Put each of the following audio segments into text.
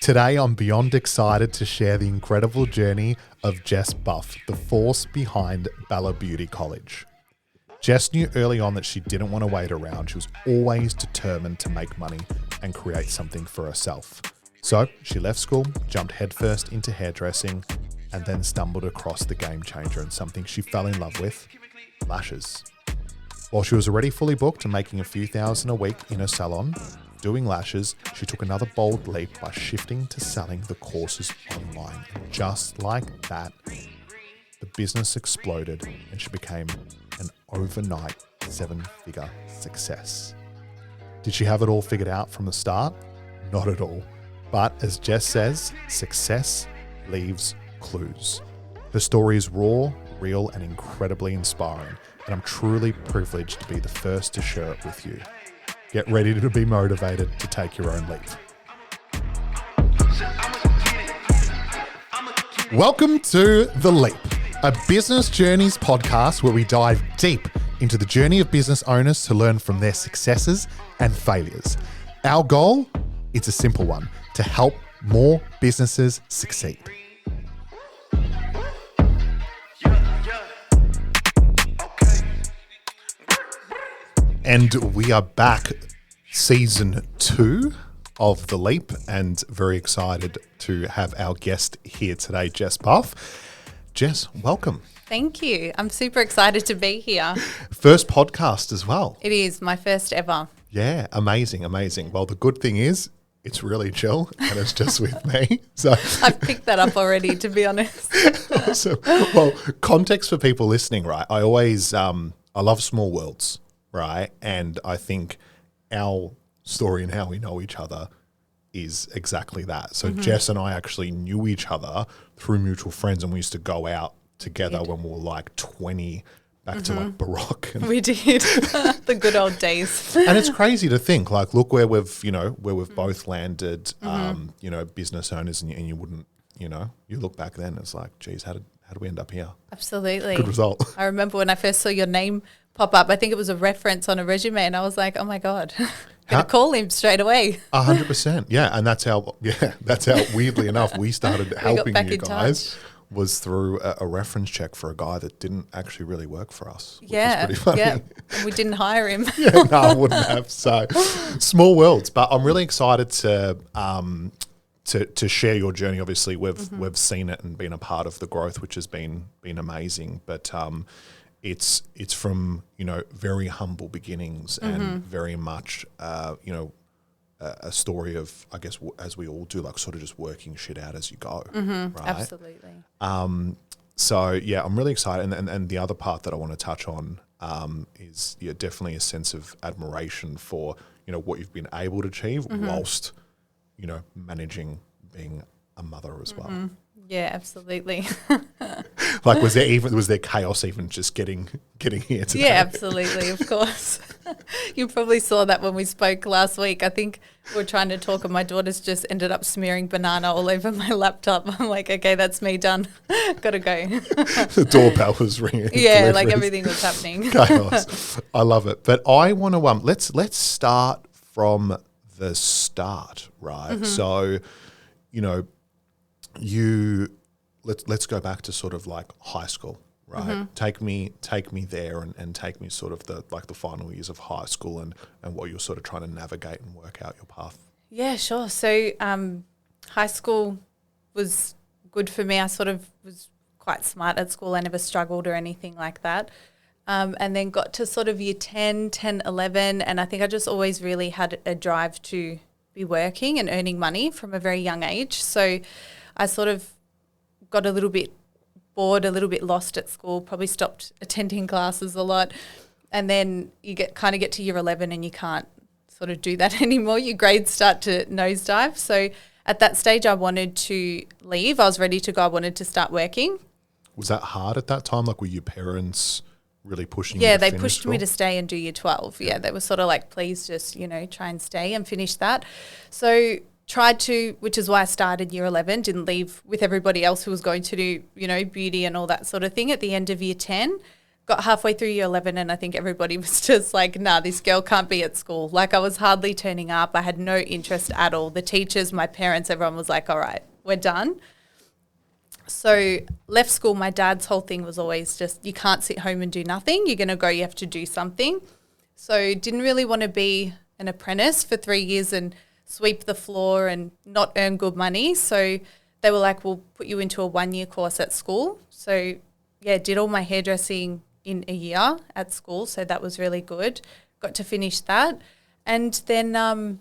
Today, I'm beyond excited to share the incredible journey of Jess Buff, the force behind Bela Beauty College. Jess knew early on that she didn't want to wait around. She was always determined to make money and create something for herself. So she left school, jumped headfirst into hairdressing, and then stumbled across the game changer and something she fell in love with, lashes. While she was already fully booked and making a few thousand a week in her salon, doing lashes, she took another bold leap by shifting to selling the courses online. And just like that, the business exploded and she became an overnight 7-figure success. Did she have it all figured out from the start? Not at all. But as Jess says, success leaves clues. Her story is raw, real, and incredibly inspiring, and I'm truly privileged to be the first to share it with you. Get ready to be motivated to take your own leap. Welcome to The Leap, a business journeys podcast where we dive deep into the journey of business owners to learn from their successes and failures. Our goal? It's a simple one, to help more businesses succeed. And we are back, season 2 of The Leap, and very excited to have our guest here today, Jess Buff. Jess, welcome. Thank you. I'm super excited to be here. First podcast as well. It is my first ever. Yeah, amazing. Well, the good thing is it's really chill and it's just with me. So I've picked that up already, to be honest. Awesome. Well, context for people listening, right? I always, I love small worlds. Right. And I think our story and how we know each other is exactly that. So Jess and I actually knew each other through mutual friends, and we used to go out together when we were like 20, back to like Baroque. We did. The good old days. And it's crazy to think, like, look where we've both landed, business owners, and you wouldn't, you look back then, it's like, geez, how did we end up here? Absolutely. Good result. I remember when I first saw your name pop up, I think it was a reference on a resume, and I was like, oh my God, gonna call him straight away. 100%. Yeah. And that's how weirdly enough, we started helping you guys, was through a reference check for a guy that didn't actually really work for us. Which was pretty funny. Yeah. And we didn't hire him. No, I wouldn't have. So small worlds, but I'm really excited to share your journey. Obviously we've seen it and been a part of the growth, which has been amazing. But, it's from, very humble beginnings and very much, a story of, I guess, as we all do, like sort of just working shit out as you go. Right? Absolutely. So yeah, I'm really excited. And the other part that I want to touch on is definitely a sense of admiration for, what you've been able to achieve whilst, managing being a mother as well. Yeah, absolutely. Like, was there chaos even just getting here today? Yeah, absolutely, of course. You probably saw that when we spoke last week. I think we were trying to talk and my daughter's just ended up smearing banana all over my laptop. I'm like, okay, that's me done. Gotta go. The doorbell was ringing. Yeah, like everything was happening. Chaos. I love it. But I want to let's start from the start, right? So, let's go back to sort of like high school, right? Take me there and take me sort of the final years of high school and what you're sort of trying to navigate and work out your path. Yeah, sure. So high school was good for me. I sort of was quite smart at school. I never struggled or anything like that. And then got to sort of year 10, 11, and I think I just always really had a drive to be working and earning money from a very young age. So I sort of got a little bit bored, a little bit lost at school, probably stopped attending classes a lot. And then you get to year 11 and you can't sort of do that anymore. Your grades start to nosedive. So at that stage I wanted to leave. I was ready to go. I wanted to start working. Was that hard at that time? Like, were your parents really pushing you to they finish pushed school? me to stay and do year 12. Yeah, they were sort of like, please just, try and stay and finish that. So tried to, which is why I started year 11, didn't leave with everybody else who was going to do, beauty and all that sort of thing at the end of year 10. got halfway through year 11 and I think everybody was just like, nah, this girl can't be at school. Like I was hardly turning up. I had no interest at all. The teachers, my parents, everyone was like, all right, we're done. So left school, my dad's whole thing was always just, you can't sit home and do nothing. You're going to go, you have to do something. So didn't really want to be an apprentice for 3 years and sweep the floor and not earn good money. So they were like, we'll put you into a 1-year course at school. So yeah, did all my hairdressing in a year at school. So that was really good. Got to finish that. And then,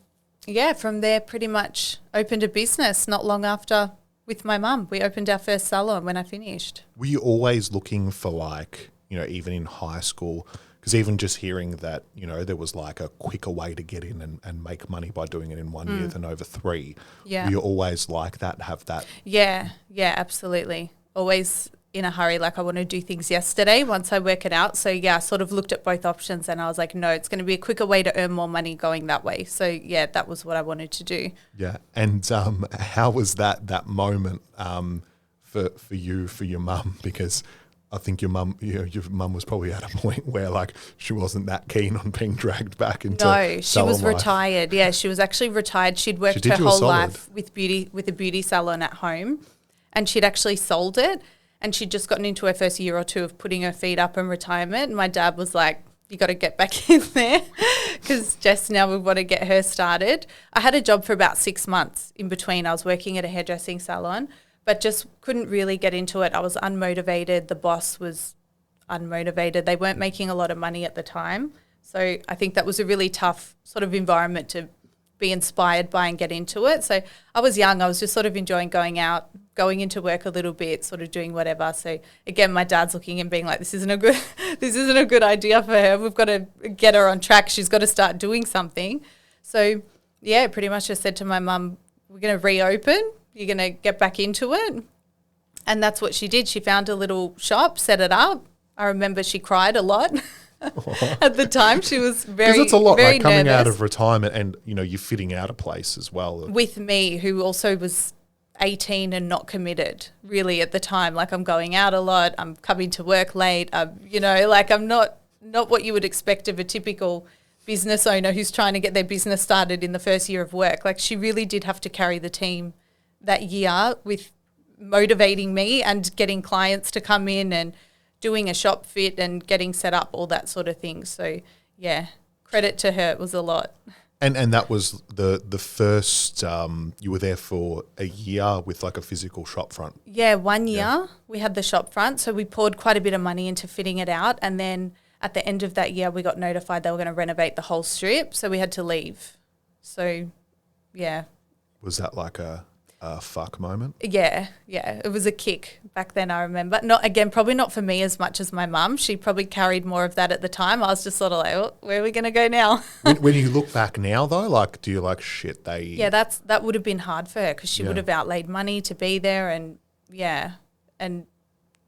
from there pretty much opened a business not long after with my mum. We opened our first salon when I finished. Were you always looking for like, even in high school, because even just hearing that, there was like a quicker way to get in and make money by doing it in 1 year than over 3. Yeah. Were you always like that, have that? Yeah, absolutely. Always in a hurry, like I want to do things yesterday once I work it out. So yeah, I sort of looked at both options and I was like, no, it's going to be a quicker way to earn more money going that way. So yeah, that was what I wanted to do. Yeah. And how was that moment for you, for your mum? Because I think your mum was probably at a point where like she wasn't that keen on being dragged back into she was life. Retired. Yeah, she was actually retired. She'd worked her whole life with a beauty salon at home, and she'd actually sold it. And she'd just gotten into her first year or 2 of putting her feet up in retirement. And my dad was like, you got to get back in there because Jess, now we want to get her started. I had a job for about 6 months in between. I was working at a hairdressing salon, but just couldn't really get into it. I was unmotivated. The boss was unmotivated. They weren't making a lot of money at the time. So I think that was a really tough sort of environment to be inspired by and get into it. So I was young. I was just sort of enjoying going out, going into work a little bit, sort of doing whatever. So again, my dad's looking and being like, this isn't a good idea for her. We've got to get her on track. She's got to start doing something. So yeah, pretty much just said to my mum, we're going to reopen. You're going to get back into it. And that's what she did. She found a little shop, set it up. I remember she cried a lot. At the time, she was very, because it's a lot very like coming nervous. out of retirement and you're fitting out a place as well. With me, who also was 18 and not committed really at the time. Like I'm going out a lot, I'm coming to work late, like I'm not what you would expect of a typical business owner who's trying to get their business started in the first year of work. Like she really did have to carry the team that year with motivating me and getting clients to come in and doing a shop fit and getting set up, all that sort of thing. So yeah, credit to her, it was a lot. And that was the first, you were there for a year with like a physical shop front. Yeah, 1 year we had the shop front. So we poured quite a bit of money into fitting it out. And then at the end of that year, we got notified they were going to renovate the whole strip. So we had to leave. So yeah. Was that like a fuck moment? Yeah. It was a kick back then, I remember. Probably not for me as much as my mum. She probably carried more of that at the time. I was just sort of like, oh, where are we going to go now? when you look back now, though, like, do you like, shit, they... Yeah, that would have been hard for her because she would have outlaid money to be there and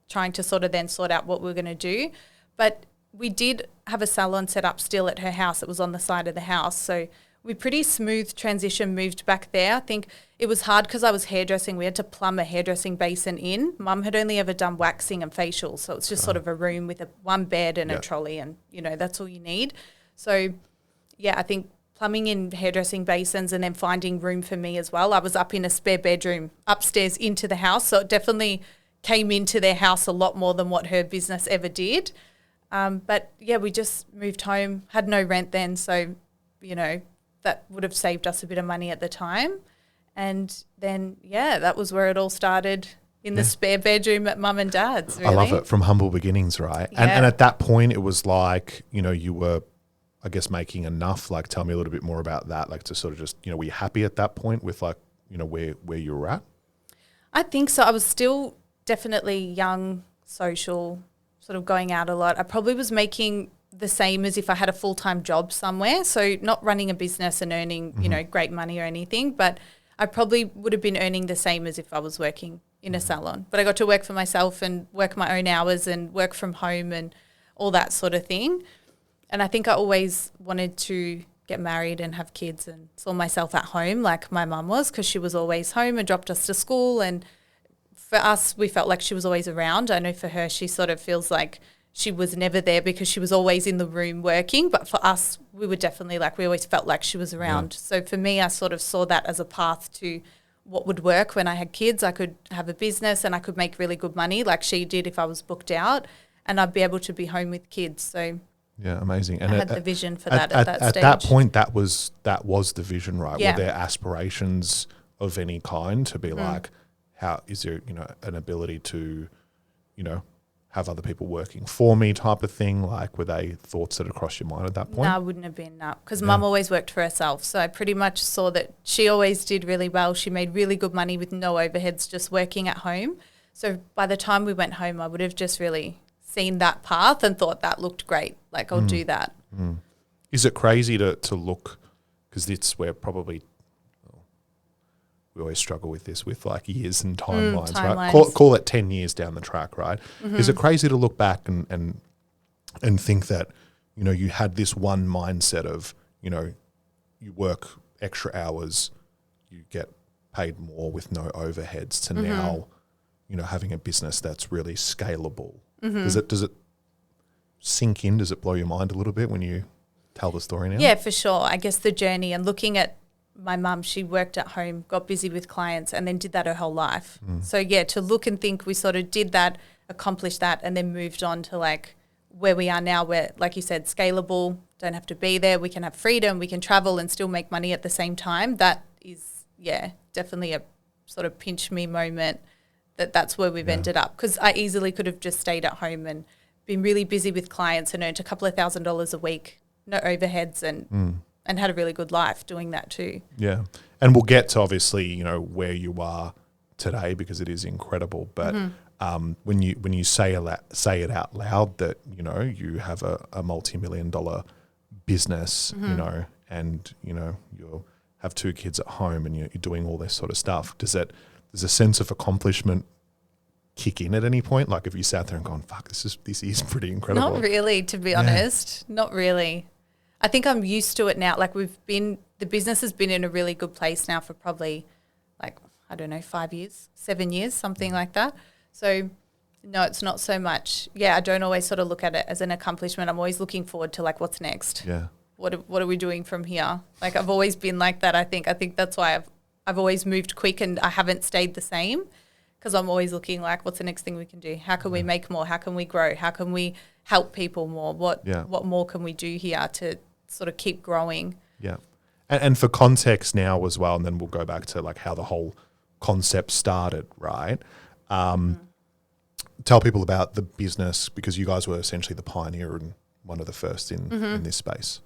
trying to sort out what we were going to do. But we did have a salon set up still at her house. It was on the side of the house. So we pretty smooth transition moved back there. I think it was hard because I was hairdressing. We had to plumb a hairdressing basin in. Mum had only ever done waxing and facials. So it's just sort of a room with one bed and a trolley and, that's all you need. So, yeah, I think plumbing in hairdressing basins and then finding room for me as well. I was up in a spare bedroom upstairs into the house. So it definitely came into their house a lot more than what her business ever did. But, yeah, we just moved home, had no rent then. So, that would have saved us a bit of money at the time. And then, that was where it all started, in the spare bedroom at mum and dad's, really. I love it, from humble beginnings, right? Yeah. And at that point, it was like, you were, I guess, making enough. Like, tell me a little bit more about that, like to sort of just, were you happy at that point with like, where you were at? I think so. I was still definitely young, social, sort of going out a lot. I probably was making the same as if I had a full-time job somewhere. So not running a business and earning, great money or anything, but I probably would have been earning the same as if I was working in a salon. But I got to work for myself and work my own hours and work from home and all that sort of thing. And I think I always wanted to get married and have kids and saw myself at home like my mum was, because she was always home and dropped us to school. And for us, we felt like she was always around. I know for her, she sort of feels like, she was never there because she was always in the room working. But for us, we were definitely like, we always felt like she was around. So for me, I sort of saw that as a path to what would work when I had kids. I could have a business and I could make really good money like she did if I was booked out, and I'd be able to be home with kids. So yeah, amazing. And I had the vision for that at that stage. At that point, that was the vision, right? Yeah. Were there aspirations of any kind to be like, how is there, you know, an ability to, you know, have other people working for me type of thing? Like, were they thoughts that had crossed your mind at that point? No, wouldn't have been, no. Because Mum always worked for herself. So I pretty much saw that she always did really well. She made really good money with no overheads, just working at home. So by the time we went home, I would have just really seen that path and thought that looked great. Like, I'll do that. Is it crazy to look, because it's where probably, we always struggle with this with like years and timelines, right? Call it 10 years down the track, right? Is it crazy to look back and think that, you know, you had this one mindset of, you know, you work extra hours, you get paid more with no overheads, to now, you know, having a business that's really scalable? Does it sink in? Does it blow your mind a little bit when you tell the story now? Yeah, for sure. I guess the journey and looking at my mum, she worked at home, got busy with clients, and then did that her whole life. So yeah, to look and think we sort of did that, accomplished that, and then moved on to like where we are now, where, like you said, scalable, don't have to be there, we can have freedom, we can travel and still make money at the same time. That is, yeah, definitely a sort of pinch me moment that's where we've ended up. Because I easily could have just stayed at home and been really busy with clients and earned a couple of $1,000s a week, no overheads, and had a really good life doing that too. Yeah. And we'll get to obviously, you know, where you are today, because it is incredible. But when you say it out loud that, you know, you have a multi-million-dollar business, you know, and, you know, you have 2 kids at home and you're doing all this sort of stuff, does a sense of accomplishment kick in at any point? Like, if you sat there and gone, fuck, this is pretty incredible? Not really, to be honest. Not really. I think I'm used to it now. Like, the business has been in a really good place now for probably, like, I don't know, 5 years, 7 years, something like that. So no, it's not so much. Yeah, I don't always sort of look at it as an accomplishment. I'm always looking forward to like, what's next? Yeah. What are we doing from here? Like, I've always been like that. I think that's why I've always moved quick and I haven't stayed the same, because I'm always looking like, what's the next thing we can do? How can we make more? How can we grow? How can we help people more? What more can we do here to sort of keep growing? Yeah. And for context now as well, and then we'll go back to like how the whole concept started, right? Tell people about the business, because you guys were essentially the pioneer and one of the first in this space.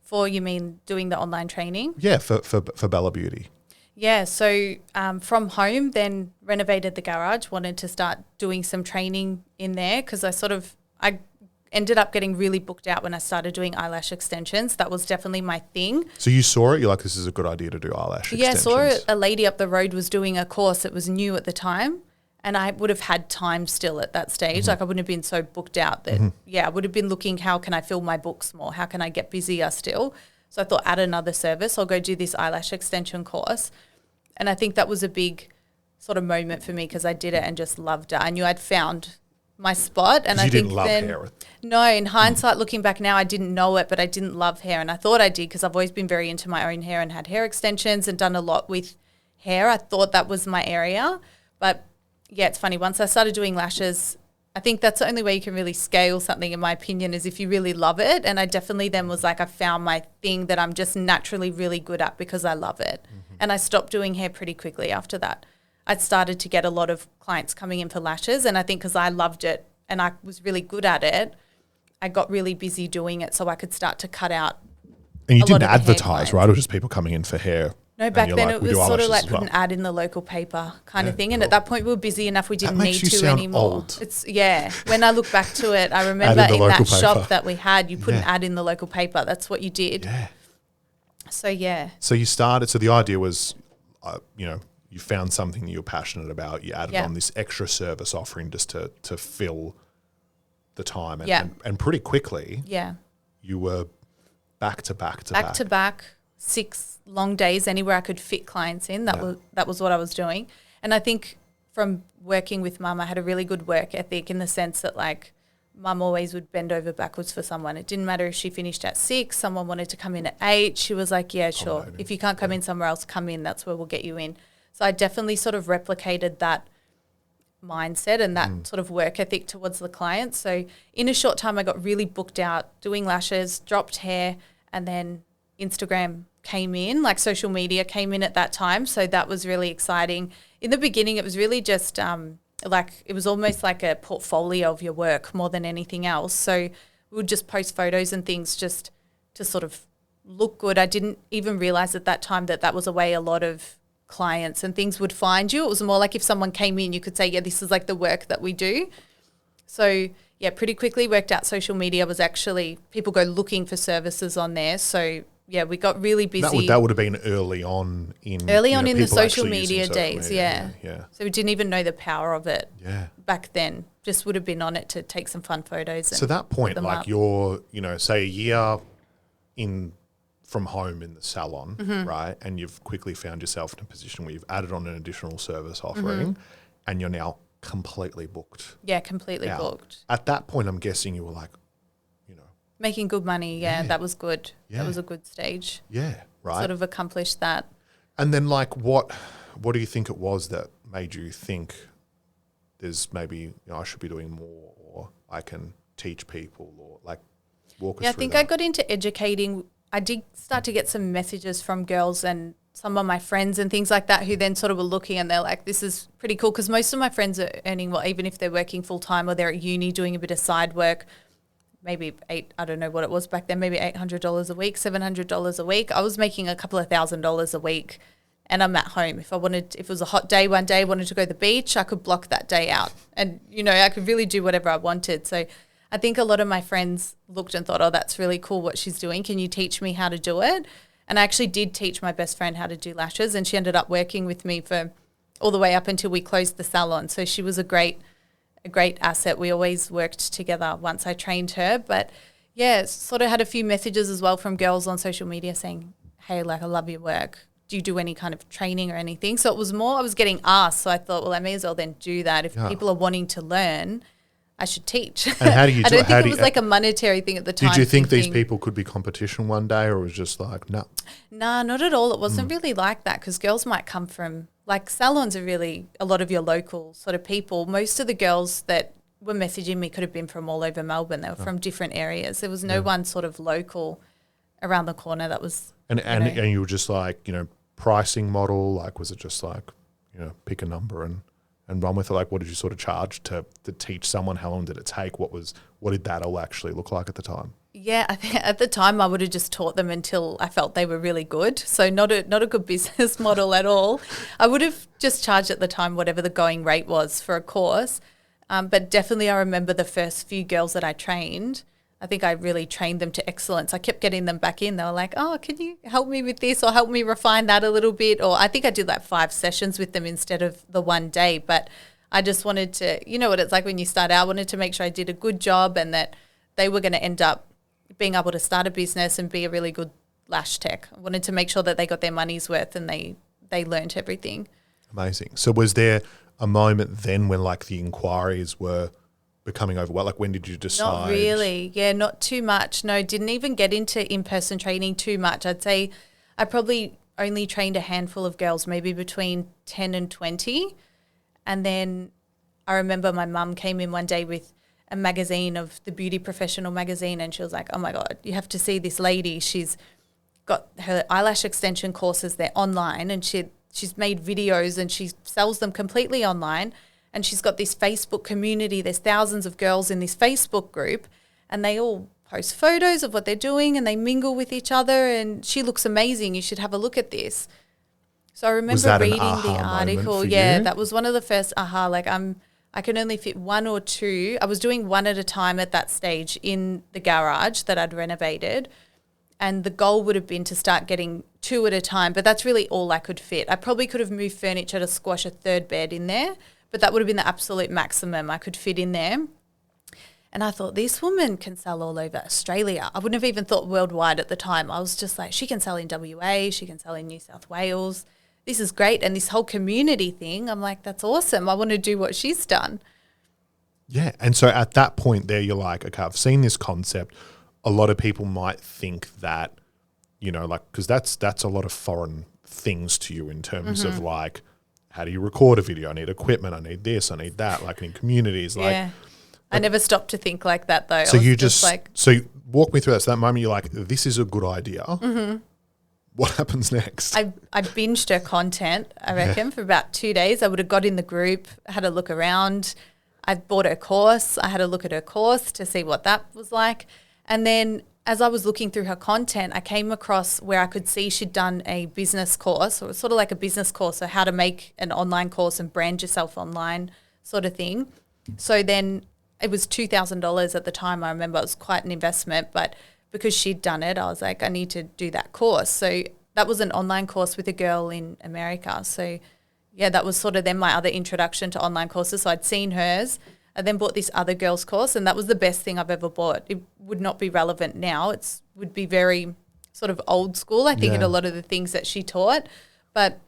For, you mean doing the online training? Yeah, for Bela Beauty. Yeah, so from home, then renovated the garage, wanted to start doing some training in there, because I ended up getting really booked out when I started doing eyelash extensions. That was definitely my thing. So you saw it, you're like, this is a good idea to do eyelash extensions. Yeah, I saw a lady up the road was doing a course. It was new at the time, and I would have had time still at that stage. Like, I wouldn't have been so booked out that, I would have been looking, how can I fill my books more? How can I get busier still? So I thought, add another service, I'll go do this eyelash extension course. And I think that was a big sort of moment for me, because I did it and just loved it. I knew I'd found my spot. And I think didn't love hair. No, in hindsight, looking back now, I didn't know it, but I didn't love hair. And I thought I did, because I've always been very into my own hair and had hair extensions and done a lot with hair. I thought that was my area. But yeah, it's funny. Once I started doing lashes, I think that's the only way you can really scale something, in my opinion, is if you really love it. And I definitely then was like, I found my thing that I'm just naturally really good at because I love it. And I stopped doing hair pretty quickly after that. I started to get a lot of clients coming in for lashes. And I think because I loved it and I was really good at it, I got really busy doing it so I could start to cut out. And you didn't advertise, right? It was just people coming in for hair. No, back then it was sort of like put an ad in the local paper kind of thing. And at that point we were busy enough, we didn't need to anymore. Old. It's when I look back to it, I remember in that shop that we had, you put an ad in the local paper. That's what you did. Yeah. So yeah. So you started, so the idea was, you found something that you're passionate about. You added on this extra service offering just to fill the time. And pretty quickly, you were back to back. 6 long days anywhere I could fit clients in. That was what I was doing. And I think from working with Mum, I had a really good work ethic, in the sense that, like, Mum always would bend over backwards for someone. It didn't matter if she finished at 6, someone wanted to come in at 8. She was like, yeah, sure. If you can't come in somewhere else, come in. That's where we'll get you in. So I definitely sort of replicated that mindset and that sort of work ethic towards the client. So in a short time, I got really booked out doing lashes, dropped hair, and then Instagram came in, like social media came in at that time. So that was really exciting. In the beginning, it was really just like it was almost like a portfolio of your work more than anything else. So we would just post photos and things just to sort of look good. I didn't even realize at that time that that was a way a lot of clients and things would find you. It was more like if someone came in, you could say, yeah, this is like the work that we do. So yeah, pretty quickly worked out social media was actually, people go looking for services on there. So yeah, we got really busy. That would have been early on in the social media days, yeah. So we didn't even know the power of it Yeah. back then. Just would have been on it to take some fun photos. So that point, like you're, say a year in from home in the salon, right? And you've quickly found yourself in a position where you've added on an additional service offering and you're now completely booked. Yeah, completely booked. At that point, I'm guessing you were like, making good money, that was good. Yeah. That was a good stage. Yeah, right. Sort of accomplished that. And then like what do you think it was that made you think there's maybe, I should be doing more or I can teach people or like walk us through I think that? I got into educating. I did start to get some messages from girls and some of my friends and things like that who then sort of were looking and they're like, this is pretty cool because most of my friends are earning, well, even if they're working full time or they're at uni doing a bit of side work, maybe I don't know what it was back then, maybe $800 a week, $700 a week. I was making a couple of $1,000s a week and I'm at home. If it was a hot day one day, wanted to go to the beach, I could block that day out and, I could really do whatever I wanted. So I think a lot of my friends looked and thought, oh, that's really cool what she's doing. Can you teach me how to do it? And I actually did teach my best friend how to do lashes and she ended up working with me for all the way up until we closed the salon. So she was a great asset. We always worked together once I trained her. But yeah, sort of had a few messages as well from girls on social media saying, hey, like I love your work. Do you do any kind of training or anything? So it was more I was getting asked. So I thought, well, I may as well then do that. If people are wanting to learn, I should teach. And how do you I don't think it was like a monetary thing at the time. Did you think these people could be competition one day or it was just like, no? Nah, not at all. It wasn't really like that because girls might come from, like salons are really a lot of your local sort of people. Most of the girls that were messaging me could have been from all over Melbourne. They were from different areas. There was no one sort of local around the corner that was. And you were just like, pricing model, like was it just like, pick a number and run with it? Like what did you sort of charge to teach someone? How long did it take? What did that all actually look like at the time? Yeah, I think at the time I would have just taught them until I felt they were really good. So not a good business model at all. I would have just charged at the time whatever the going rate was for a course. But definitely I remember the first few girls that I trained, I think I really trained them to excellence. I kept getting them back in. They were like, oh, can you help me with this or help me refine that a little bit? Or I think I did like 5 sessions with them instead of the one day. But I just wanted to, what it's like when you start out, I wanted to make sure I did a good job and that they were going to end up being able to start a business and be a really good lash tech. I wanted to make sure that they got their money's worth and they learnt everything. Amazing. So was there a moment then when like the inquiries were becoming overwhelmed? Like when did you decide? Not really. Yeah, not too much. No, didn't even get into in-person training too much. I'd say I probably only trained a handful of girls, maybe between 10 and 20. And then I remember my mum came in one day with a magazine of the Beauty Professional magazine and she was like, oh my God, you have to see this lady. She's got her eyelash extension courses, they're online and she's made videos and she sells them completely online. And she's got this Facebook community. There's thousands of girls in this Facebook group and they all post photos of what they're doing and they mingle with each other and she looks amazing. You should have a look at this. So I remember reading the article. Yeah, that was one of the first aha. Like I can only fit 1 or 2. I was doing 1 at a time at that stage in the garage that I'd renovated. And the goal would have been to start getting 2 at a time, but that's really all I could fit. I probably could have moved furniture to squash a 3rd bed in there, but that would have been the absolute maximum I could fit in there. And I thought, this woman can sell all over Australia. I wouldn't have even thought worldwide at the time. I was just like, she can sell in WA, she can sell in New South Wales. This is great. And this whole community thing, I'm like, that's awesome. I want to do what she's done. Yeah. And so at that point there, you're like, okay, I've seen this concept. A lot of people might think that, you know, like, because that's a lot of foreign things to you in terms of like, how do you record a video? I need equipment. I need this. I need that. Like in communities, like, I never stopped to think like that though. so I was you just like, so you walk me through that. So that moment you're like, this is a good idea. What happens next? I binged her content, I reckon, for about 2 days. I would have got in the group, had a look around. I bought her course. I had a look at her course to see what that was like. And then as I was looking through her content, I came across where I could see she'd done a business course, or sort of like a business course, so how to make an online course and brand yourself online sort of thing. So then it was $2,000 at the time. I remember it was quite an investment, but because she'd done it, I was like, I need to do that course. So that was an online course with a girl in America. So yeah, that was sort of then my other introduction to online courses. So I'd seen hers. I then bought this other girl's course, and that was the best thing I've ever bought. It would not be relevant now. It would be very sort of old school, I think, in a lot of the things that she taught. But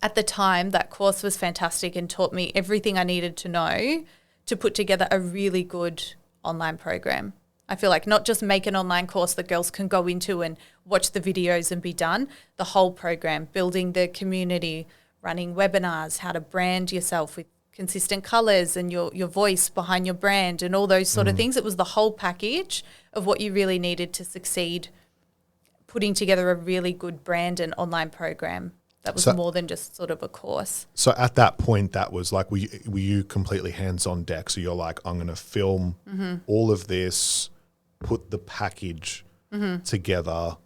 at the time, that course was fantastic and taught me everything I needed to know to put together a really good online program. I feel like not just make an online course that girls can go into and watch the videos and be done, the whole program, building the community, running webinars, how to brand yourself with consistent colours and your voice behind your brand and all those sort of things. It was the whole package of what you really needed to succeed, putting together a really good brand and online program that was more than just sort of a course. So at that point, that was like, were you completely hands on deck? So you're like, I'm going to film all of this, put the package together.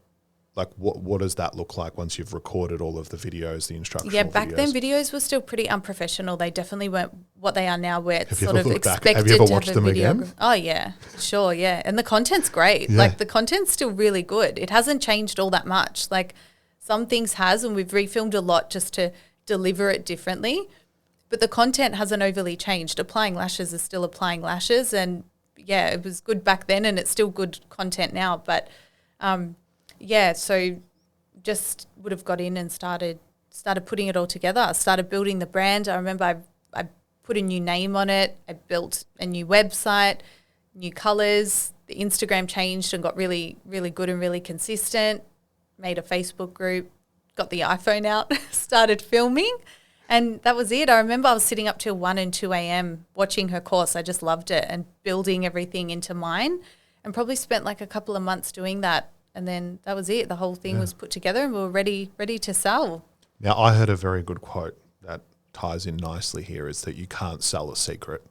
Like what does that look like once you've recorded all of the videos, the instructional videos? Yeah, back then videos were still pretty unprofessional. They definitely weren't what they are now, where it's sort of expected Have you ever to watched have a them video. again? Oh yeah, sure, yeah. And the content's great. Yeah. Like the content's still really good. It hasn't changed all that much. Like some things has, and we've refilmed a lot just to deliver it differently. But the content hasn't overly changed. Applying lashes is still applying lashes, and yeah, it was good back then, and it's still good content now. But yeah, so just would have got in and started putting it all together. I started building the brand. I remember I put a new name on it. I built a new website, new colours. The Instagram changed and got really, really good and really consistent. Made a Facebook group, got the iPhone out, started filming, and that was it. I remember I was sitting up till 1 and 2 a.m. watching her course. I just loved it and building everything into mine, and probably spent like a couple of months doing that. And then that was it. The whole thing was put together and we were ready to sell. Now, I heard a very good quote that ties in nicely here, is that you can't sell a secret,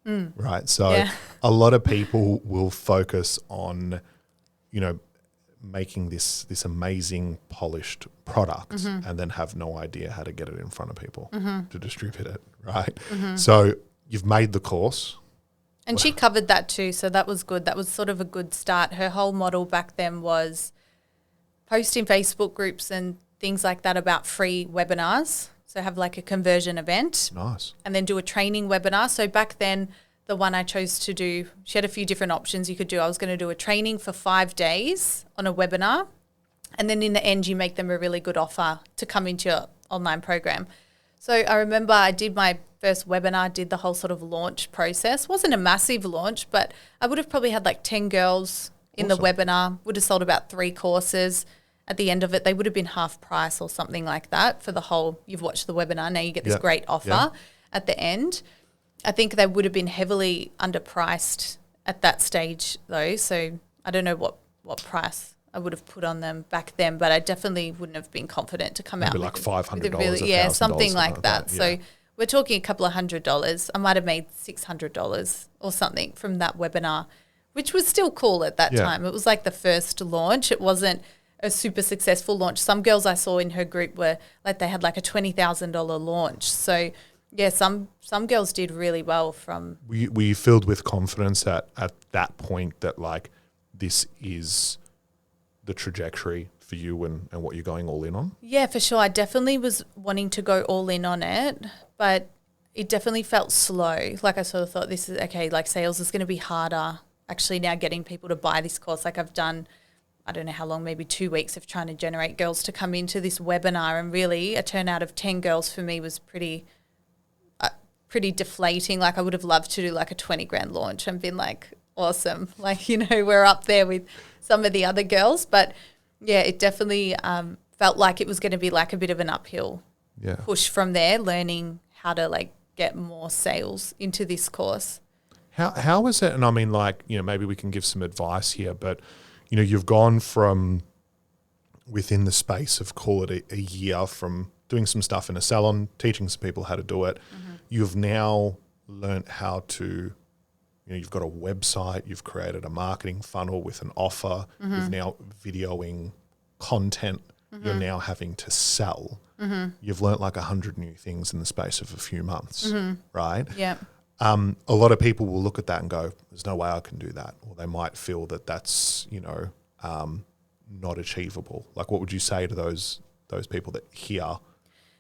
right? So a lot of people will focus on, you know, making this amazing polished product and then have no idea how to get it in front of people to distribute it, right? So you've made the course. And she covered that too, so that was good. That was sort of a good start. Her whole model back then was posting Facebook groups and things like that about free webinars. So have like a conversion event. Nice. And then do a training webinar. So back then, the one I chose to do, she had a few different options you could do. I was going to do a training for 5 days on a webinar. And then in the end, you make them a really good offer to come into your online program. So I remember I did my first webinar, did the whole sort of launch process. Wasn't a massive launch, but I would have probably had like 10 girls in the webinar, would have sold about 3 courses. At the end of it, they would have been half price or something like that for the whole, you've watched the webinar, now you get this great offer at the end. I think they would have been heavily underpriced at that stage though. So I don't know what price I would have put on them back then, but I definitely wouldn't have been confident to come Maybe out like with $500, really, something like that. Yeah. So we're talking a couple of $100. I might have made $600 or something from that webinar, which was still cool at that time. It was like the first launch. It wasn't a super successful launch. Some girls I saw in her group were like, they had like a $20,000 launch. So yeah, some girls did really well from. Were you filled with confidence at that point that like this is the trajectory for you and what you're going all in on? Yeah, for sure. I definitely was wanting to go all in on it, but it definitely felt slow. Like I sort of thought this is, okay, like sales is going to be harder actually now getting people to buy this course. Like I've done, I don't know how long, maybe 2 weeks of trying to generate girls to come into this webinar, and really a turnout of 10 girls for me was pretty pretty deflating. Like I would have loved to do like a 20 grand launch and been like, awesome. Like, you know, we're up there with some of the other girls. But yeah, it definitely felt like it was going to be like a bit of an uphill push from there, learning how to like get more sales into this course. How was it? And I mean, like, you know, maybe we can give some advice here, but, you know, you've gone from within the space of, call it a year, from doing some stuff in a salon, teaching some people how to do it. You've now learnt how to, you know, you've got a website, you've created a marketing funnel with an offer, you've now videoing content, you're now having to sell. You've learnt like 100 new things in the space of a few months, right? Yeah. A lot of people will look at that and go, there's no way I can do that. Or they might feel that that's, you know, not achievable. Like, what would you say to those people that hear?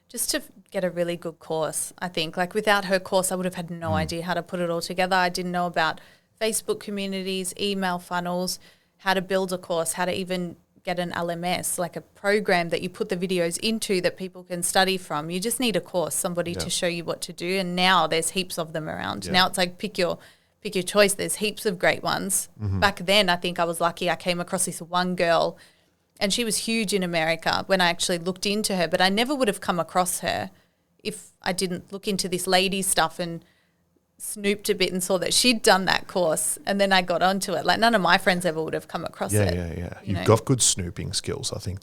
Just to get a really good course, I think. Like without her course, I would have had no idea how to put it all together. I didn't know about Facebook communities, email funnels, how to build a course, how to even get an LMS, like a program that you put the videos into that people can study from. You just need a course, somebody to show you what to do. And now there's heaps of them around. Now it's like pick your choice. There's heaps of great ones. Back then, I think I was lucky. I came across this one girl and she was huge in America when I actually looked into her, but I never would have come across her if I didn't look into this lady stuff and snooped a bit and saw that she'd done that course, and then I got onto it. Like none of my friends ever would have come across it. Yeah. You've got good snooping skills. I think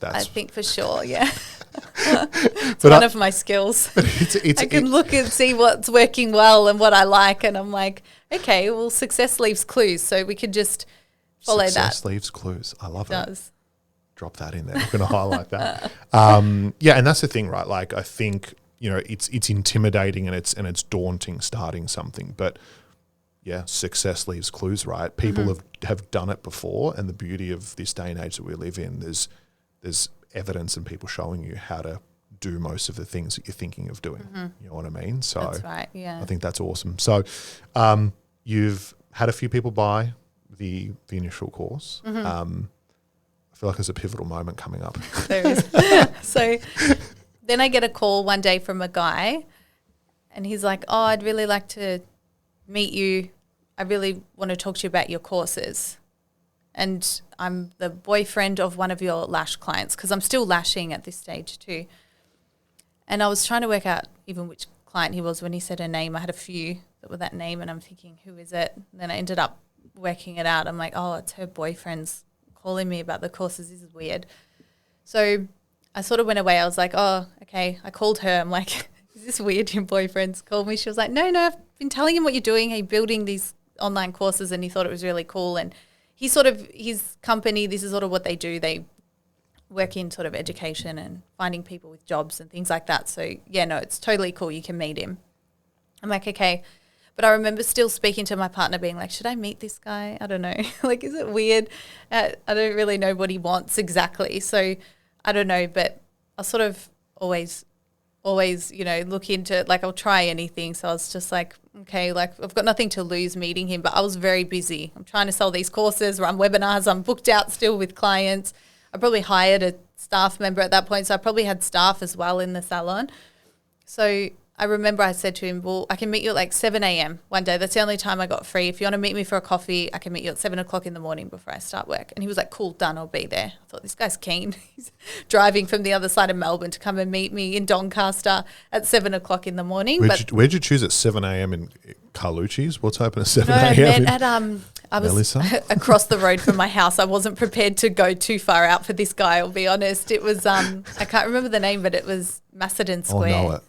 for sure, yeah. It's one of my skills. I can look and see what's working well and what I like, and I'm like, okay, well, success leaves clues, so we could just follow that. Success leaves clues. I love it. It does. Drop that in there. I'm going to highlight that. Yeah, and that's the thing, right? Like I think, you know, it's intimidating and it's daunting starting something, but yeah, success leaves clues, right? People have done it before, and the beauty of this day and age that we live in, there's evidence and people showing you how to do most of the things that you're thinking of doing. You know what I mean? So that's right, yeah. I think that's awesome. So you've had a few people buy the initial course. I feel like there's a pivotal moment coming up. There is. So then I get a call one day from a guy, and he's like, oh, I'd really like to meet you. I really want to talk to you about your courses. And I'm the boyfriend of one of your lash clients, because I'm still lashing at this stage too. And I was trying to work out even which client he was when he said her name. I had a few that were that name, and I'm thinking, who is it? And then I ended up working it out. I'm like, oh, it's her boyfriend's calling me about the courses. This is weird. So I sort of went away. I was like, oh, okay. I called her. I'm like, is this weird? Your boyfriend's called me. She was like, no, I've been telling him what you're doing. He's building these online courses, and he thought it was really cool. And he sort of, his company, this is sort of what they do. They work in sort of education and finding people with jobs and things like that. So yeah, no, it's totally cool. You can meet him. I'm like, okay. But I remember still speaking to my partner being like, should I meet this guy? I don't know. Like, is it weird? I don't really know what he wants exactly. So I don't know, but I sort of always, you know, look into it. Like, I'll try anything. So I was just like, okay, like I've got nothing to lose meeting him, but I was very busy. I'm trying to sell these courses, run webinars. I'm booked out still with clients. I probably hired a staff member at that point. So I probably had staff as well in the salon. So I remember I said to him, well, I can meet you at like 7 a.m. one day. That's the only time I got free. If you want to meet me for a coffee, I can meet you at 7 o'clock in the morning before I start work. And he was like, cool, done, I'll be there. I thought, this guy's keen. He's driving from the other side of Melbourne to come and meet me in Doncaster at 7 o'clock in the morning. Where'd you choose at 7 a.m. in Carlucci's? What's open at 7 a.m.? I was across the road from my house. I wasn't prepared to go too far out for this guy, I'll be honest. It was, I can't remember the name, but it was Macedon Square. Oh, know it.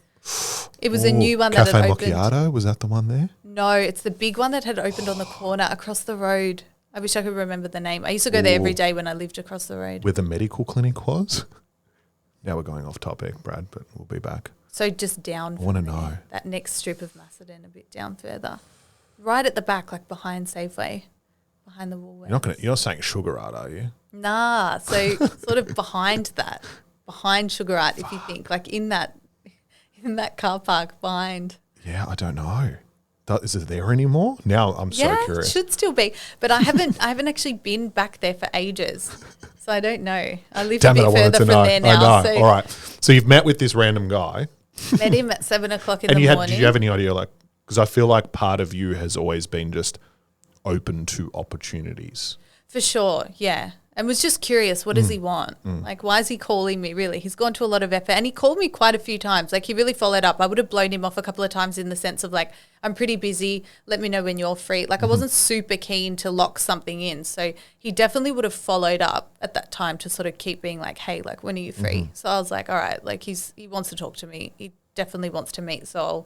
It was a new one that had opened. Cafe Macchiato, was that the one there? No, it's the big one that had opened on the corner across the road. I wish I could remember the name. I used to go there every day when I lived across the road. Where the medical clinic was? Now we're going off topic, Brad, but we'll be back. So just down. I want to know. That next strip of Macedon, a bit down further. Right at the back, like behind Safeway, behind the Woolworths. You're not saying Sugar Art, are you? Nah, so sort of behind that, behind Sugar Art, if you think, like in that car park behind. Yeah, I don't know. Is it there anymore? Now I'm so curious. It should still be, but I haven't actually been back there for ages, so I don't know. I live a bit further from there now. I know. All right. So you've met with this random guy. Met him at 7 o'clock in the morning. Did you have any idea, like, Because I feel like part of you has always been just open to opportunities. For sure, yeah. And was just curious, what does he want? Like, why is he calling me, really? He's gone to a lot of effort. And he called me quite a few times. Like, he really followed up. I would have blown him off a couple of times in the sense of, like, I'm pretty busy. Let me know when you're free. Like, I wasn't super keen to lock something in. So he definitely would have followed up at that time to sort of keep being like, hey, like, when are you free? So I was like, all right, like, he wants to talk to me. He definitely wants to meet. So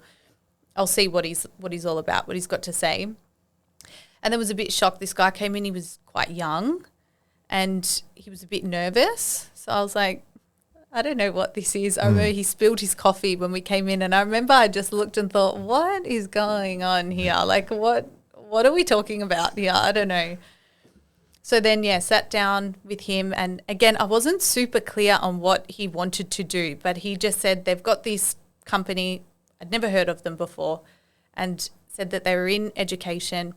I'll see what he's all about, what he's got to say. And then was a bit shocked. This guy came in, he was quite young. And he was a bit nervous. So I was like, I don't know what this is. I remember he spilled his coffee when we came in. And I remember I just looked and thought, what is going on here? Like, what are we talking about here? I don't know. So then, sat down with him. And again, I wasn't super clear on what he wanted to do. But he just said they've got this company. I'd never heard of them before. And said that they were in education.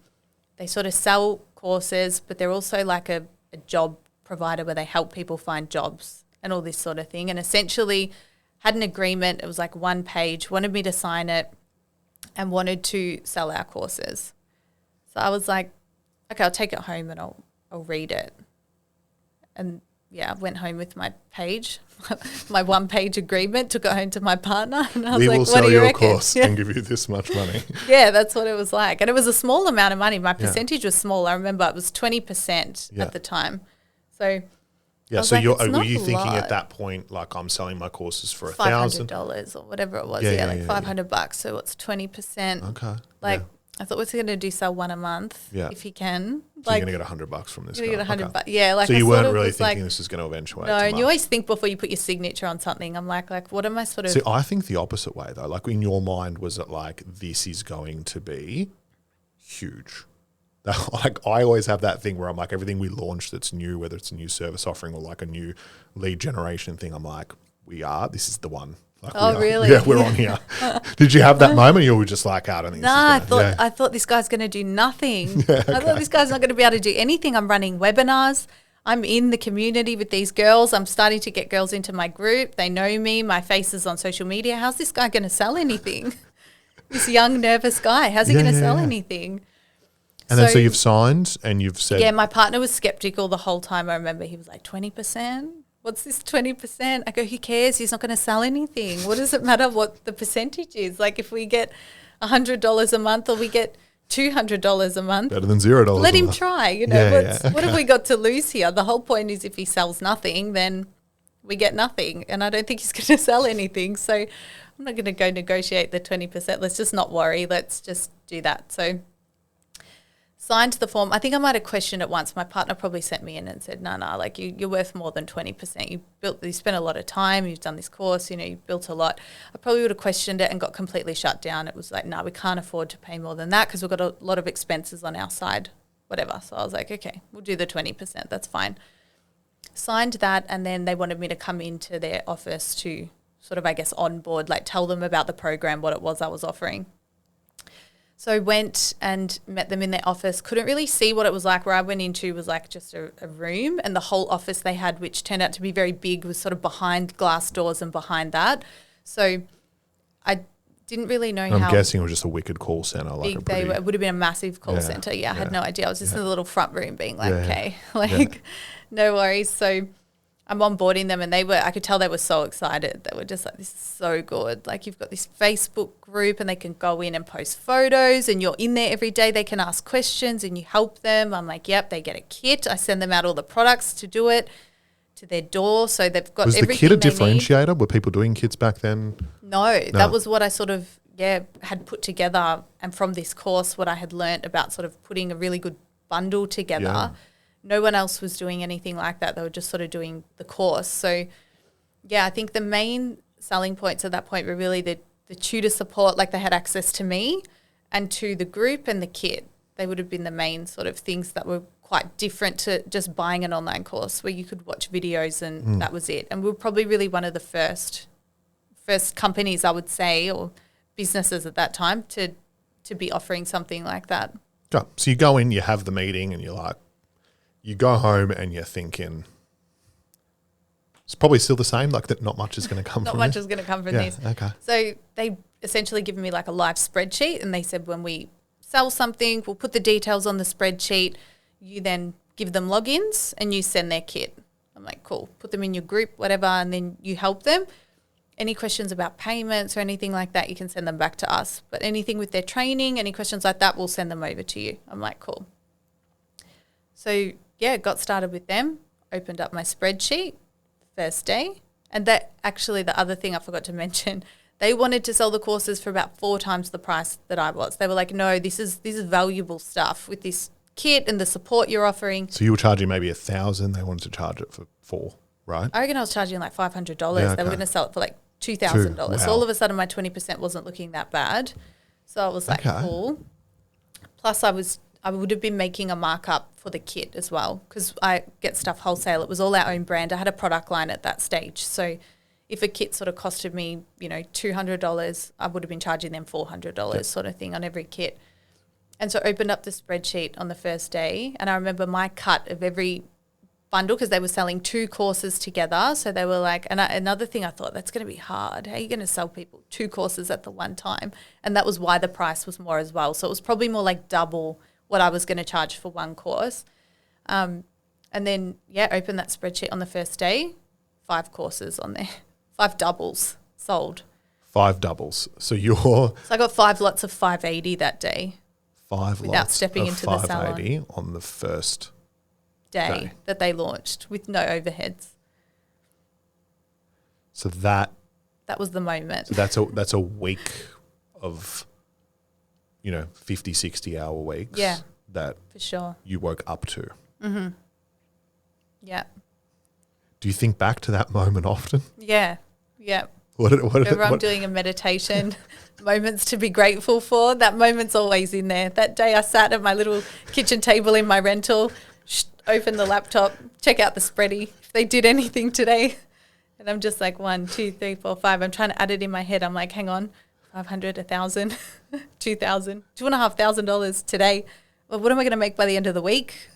They sort of sell courses, but they're also like a job provider where they help people find jobs and all this sort of thing. And essentially had an agreement. It was like one page, wanted me to sign it and wanted to sell our courses. So I was like, okay, I'll take it home and I'll read it. And I went home with my page, my 1-page agreement, took it home to my partner. And I was we like, will what sell do you your reckon? course and give you this much money. Yeah, that's what it was like. And it was a small amount of money. My percentage was small. I remember it was 20% at the time. So so like, were you thinking at that point, like, I'm selling my courses for $500 or whatever it was. Like $500. So what's 20%? Okay. Like, I thought, what's he going to do? Sell one a month if he can? So like, you're going to get $100 from this guy. You're going to get $100. Yeah, like, so you I weren't sort of really was thinking like, this is going to eventuate. No, and you always think before you put your signature on something. I'm like, what am I sort of? See, I think the opposite way though. Like, in your mind, was it like, this is going to be huge? Like, I always have that thing where I'm like, everything we launch that's new, whether it's a new service offering or like a new lead generation thing, I'm like, this is the one. Like, really? Yeah, we're on here. Did you have that moment? You were just like, I don't think. I thought this guy's going to do nothing. I thought this guy's not going to be able to do anything. I'm running webinars. I'm in the community with these girls. I'm starting to get girls into my group. They know me. My face is on social media. How's this guy going to sell anything? This young, nervous guy. How's he going to sell anything? And then so you've signed and you've said. Yeah, my partner was skeptical the whole time. I remember he was like, 20%? What's this 20%? I go, who cares? He's not going to sell anything. What does it matter what the percentage is? Like, if we get $100 a month or we get $200 a month. Better than $0. Let him try. What have we got to lose here? The whole point is if he sells nothing, then we get nothing. And I don't think he's going to sell anything. So I'm not going to go negotiate the 20%. Let's just not worry. Let's just do that. So signed the form. I think I might have questioned it once. My partner probably sent me in and said, no, like you're worth more than 20%. You spent a lot of time. You've done this course. You built a lot. I probably would have questioned it and got completely shut down. It was like, no, we can't afford to pay more than that because we've got a lot of expenses on our side, whatever. So I was like, okay, we'll do the 20%. That's fine. Signed that, and then they wanted me to come into their office to sort of, I guess, onboard, like tell them about the program, what it was I was offering. So I went and met them in their office. Couldn't really see what it was like. Where I went into was like just a room, and the whole office they had, which turned out to be very big, was sort of behind glass doors and behind that. So I didn't really know how. I'm guessing it was just a wicked call center. Like big they were. It would have been a massive call center. I had no idea. I was just in the little front room being like, okay, no worries. So I'm onboarding them, and I could tell they were so excited. They were just like, this is so good. Like, you've got this Facebook group and they can go in and post photos and you're in there every day. They can ask questions and you help them. I'm like, yep, they get a kit. I send them out all the products to do it to their door. So they've got everything. Was the kit a differentiator? Were people doing kits back then? No, that was what I sort of, had put together. And from this course, what I had learnt about sort of putting a really good bundle together. Yeah. No one else was doing anything like that. They were just sort of doing the course. So, I think the main selling points at that point were really the tutor support, like they had access to me and to the group and the kit. They would have been the main sort of things that were quite different to just buying an online course where you could watch videos and that was it. And we were probably really one of the first companies, I would say, or businesses at that time to be offering something like that. Yeah. So you go in, you have the meeting and you're like, you go home and you're thinking, It's probably still the same, like that not much is going to come Not from much this. is going to come from Yeah, this. okay. So they essentially given me like a live spreadsheet, and they said when we sell something, we'll put the details on the spreadsheet. You then give them logins and you send their kit. I'm like, cool. Put them in your group, whatever, and then you help them. Any questions about payments or anything like that, you can send them back to us. But anything with their training, any questions like that, we'll send them over to you. I'm like, cool. So yeah, got started with them, opened up my spreadsheet first day. And that actually, the other thing I forgot to mention, they wanted to sell the courses for about 4 times the price that I was. They were like, no, this is valuable stuff with this kit and the support you're offering. So you were charging maybe 1,000. They wanted to charge it for 4, right? I reckon I was charging like $500. Yeah, They were okay. going to sell it for like $2,000. Wow. So all of a sudden my 20% wasn't looking that bad. So I was like, Okay. cool. Plus I would have been making a markup for the kit as well, because I get stuff wholesale. It was all our own brand. I had a product line at that stage. So if a kit sort of costed me, $200, I would have been charging them $400 sort of thing on every kit. And so I opened up the spreadsheet on the first day, and I remember my cut of every bundle, because they were selling 2 courses together. So they were like, another thing I thought, that's going to be hard. How are you going to sell people 2 courses at the one time? And that was why the price was more as well. So it was probably more like double what I was going to charge for one course. And then, open that spreadsheet on the first day, 5 courses on there, 5 doubles sold. 5 doubles. So you're So I got 5 lots of 580 that day 5 without lots stepping of into the salon. 580 on the first day that they launched with no overheads. So that was the moment. that's a week of 50, 60 hour weeks that For sure. you woke up to. Yeah. Do you think back to that moment often? Yeah. What I'm doing a meditation, moments to be grateful for. That moment's always in there. That day I sat at my little kitchen table in my rental, opened the laptop, check out the spreadsheet, if they did anything today. And I'm just like 1, 2, 3, 4, 5. I'm trying to add it in my head. I'm like, hang on, 500, 1,000, 2,000, $2,500 today. Well, what am I going to make by the end of the week?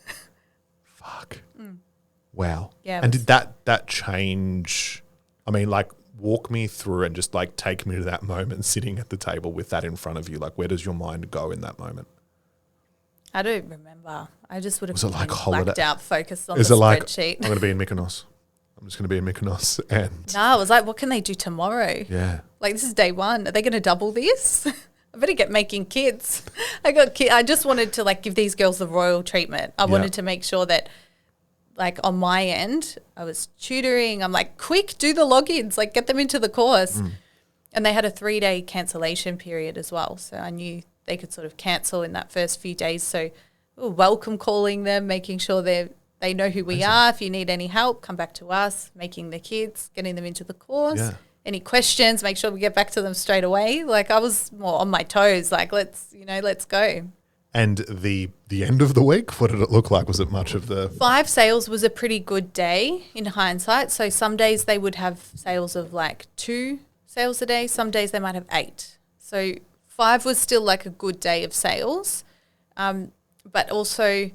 Fuck. Wow. Yeah, it And was- did that change? I mean, like, walk me through and just like take me to that moment sitting at the table with that in front of you. Like, where does your mind go in that moment? I don't remember. I just would have Was it like been holiday- blacked out, focused on Is the it like, I'm spreadsheet. going to be in Mykonos. I'm just going to be in Mykonos. And No, I was like, what can they do tomorrow? yeah. Like, this is day 1. Are they going to double this? I better get making kids. I just wanted to like give these girls the royal treatment. I wanted to make sure that like on my end, I was tutoring. I'm like, quick, do the logins, like get them into the course. And they had a 3-day cancellation period as well. So I knew they could sort of cancel in that first few days. So we were welcome calling them, making sure they know who we are. If you need any help, come back to us, making the kids, getting them into the course. Yeah. Any questions, make sure we get back to them straight away. Like I was more on my toes, like let's go. And the end of the week, what did it look like? Was it much of the 5 sales was a pretty good day in hindsight. So some days they would have sales of like 2 sales a day. Some days they might have 8. So 5 was still like a good day of sales. But also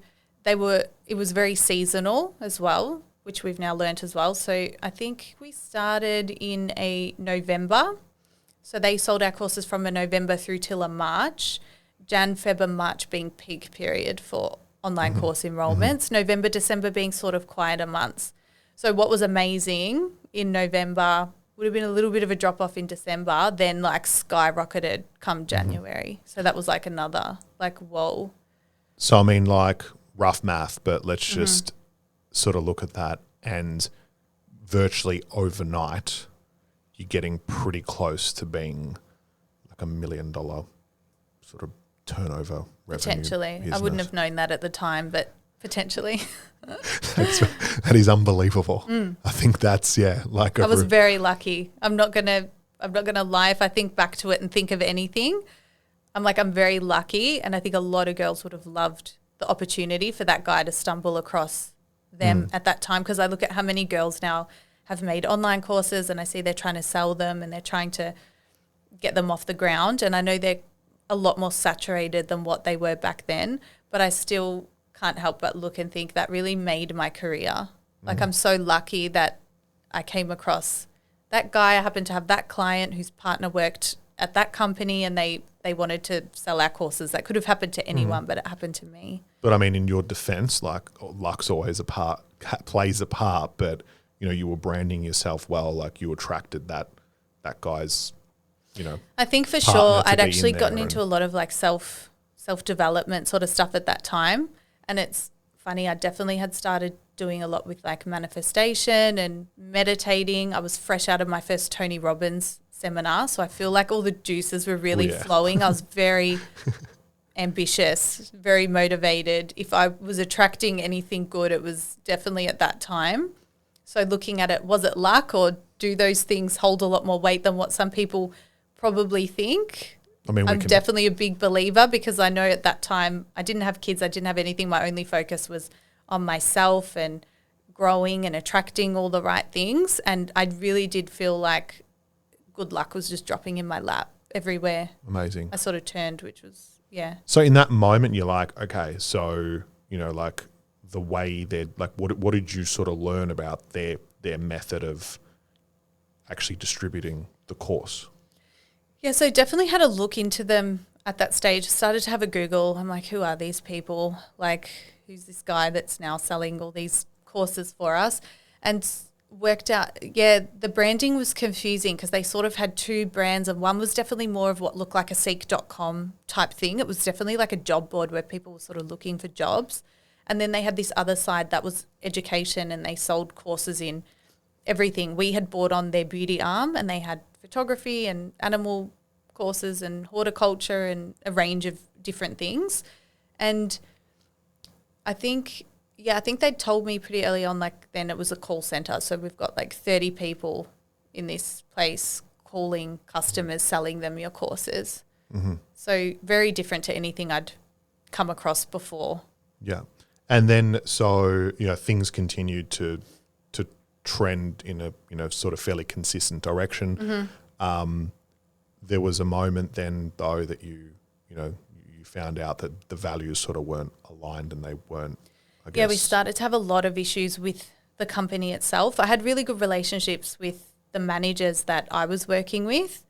it was very seasonal as well, which we've now learnt as well. So I think we started in a November. So they sold our courses from a November through till a March. Jan, Feb and March being peak period for online course enrollments. November, December being sort of quieter months. So what was amazing in November would have been a little bit of a drop off in December, then like skyrocketed come January. So that was like another like, whoa. So I mean, like rough math, but let's just sort of look at that, and virtually overnight, you're getting pretty close to being like $1 million sort of turnover revenue. Potentially. I wouldn't have known that at the time, but potentially. That is unbelievable. I think that's like I was very lucky. I'm not gonna lie. If I think back to it and think of anything, I'm very lucky, and I think a lot of girls would have loved the opportunity for that guy to stumble across them at that time, because I look at how many girls now have made online courses and I see they're trying to sell them and they're trying to get them off the ground, and I know they're a lot more saturated than what they were back then, but I still can't help but look and think that really made my career. Like I'm so lucky that I came across that guy. I happened to have that client whose partner worked at that company, and they wanted to sell our courses. That could have happened to anyone, but it happened to me. But I mean, in your defense, like luck's always plays a part, but you know, you were branding yourself well, like you attracted that guy's, you know. I think for partner sure to I'd be actually in gotten there into a lot of like self-development sort of stuff at that time. And it's funny, I definitely had started doing a lot with like manifestation and meditating. I was fresh out of my first Tony Robbins seminar, so I feel like all the juices were really flowing. I was very ambitious, very motivated. If I was attracting anything good, it was definitely at that time. So looking at it, was it luck, or do those things hold a lot more weight than what some people probably think? I mean, I'm definitely a big believer, because I know at that time I didn't have kids, I didn't have anything. My only focus was on myself and growing and attracting all the right things. And I really did feel like good luck was just dropping in my lap everywhere. Amazing. I sort of turned, which was, yeah. So in that moment, you're like, okay, so, you know, like the way they're like, what did you sort of learn about their method of actually distributing the course? Yeah, so definitely had a look into them at that stage. Started to have a Google. I'm like, who are these people? Like, who's this guy that's now selling all these courses for us? And worked out, the branding was confusing, because they sort of had two brands, and one was definitely more of what looked like a seek.com type thing. It was definitely like a job board where people were sort of looking for jobs. And then they had this other side that was education, and they sold courses in everything. We had bought on their beauty arm, and they had photography and animal courses and horticulture and a range of different things. And I think they told me pretty early on, like then it was a call center. So we've got like 30 people in this place calling customers, selling them your courses. Mm-hmm. So very different to anything I'd come across before. Yeah. And then, so, you know, things continued to trend in a, you know, sort of fairly consistent direction. Mm-hmm. There was a moment then, though, that you found out that the values sort of weren't aligned, and they weren't, I guess. Yeah, we started to have a lot of issues with the company itself. I had really good relationships with the managers that I was working with,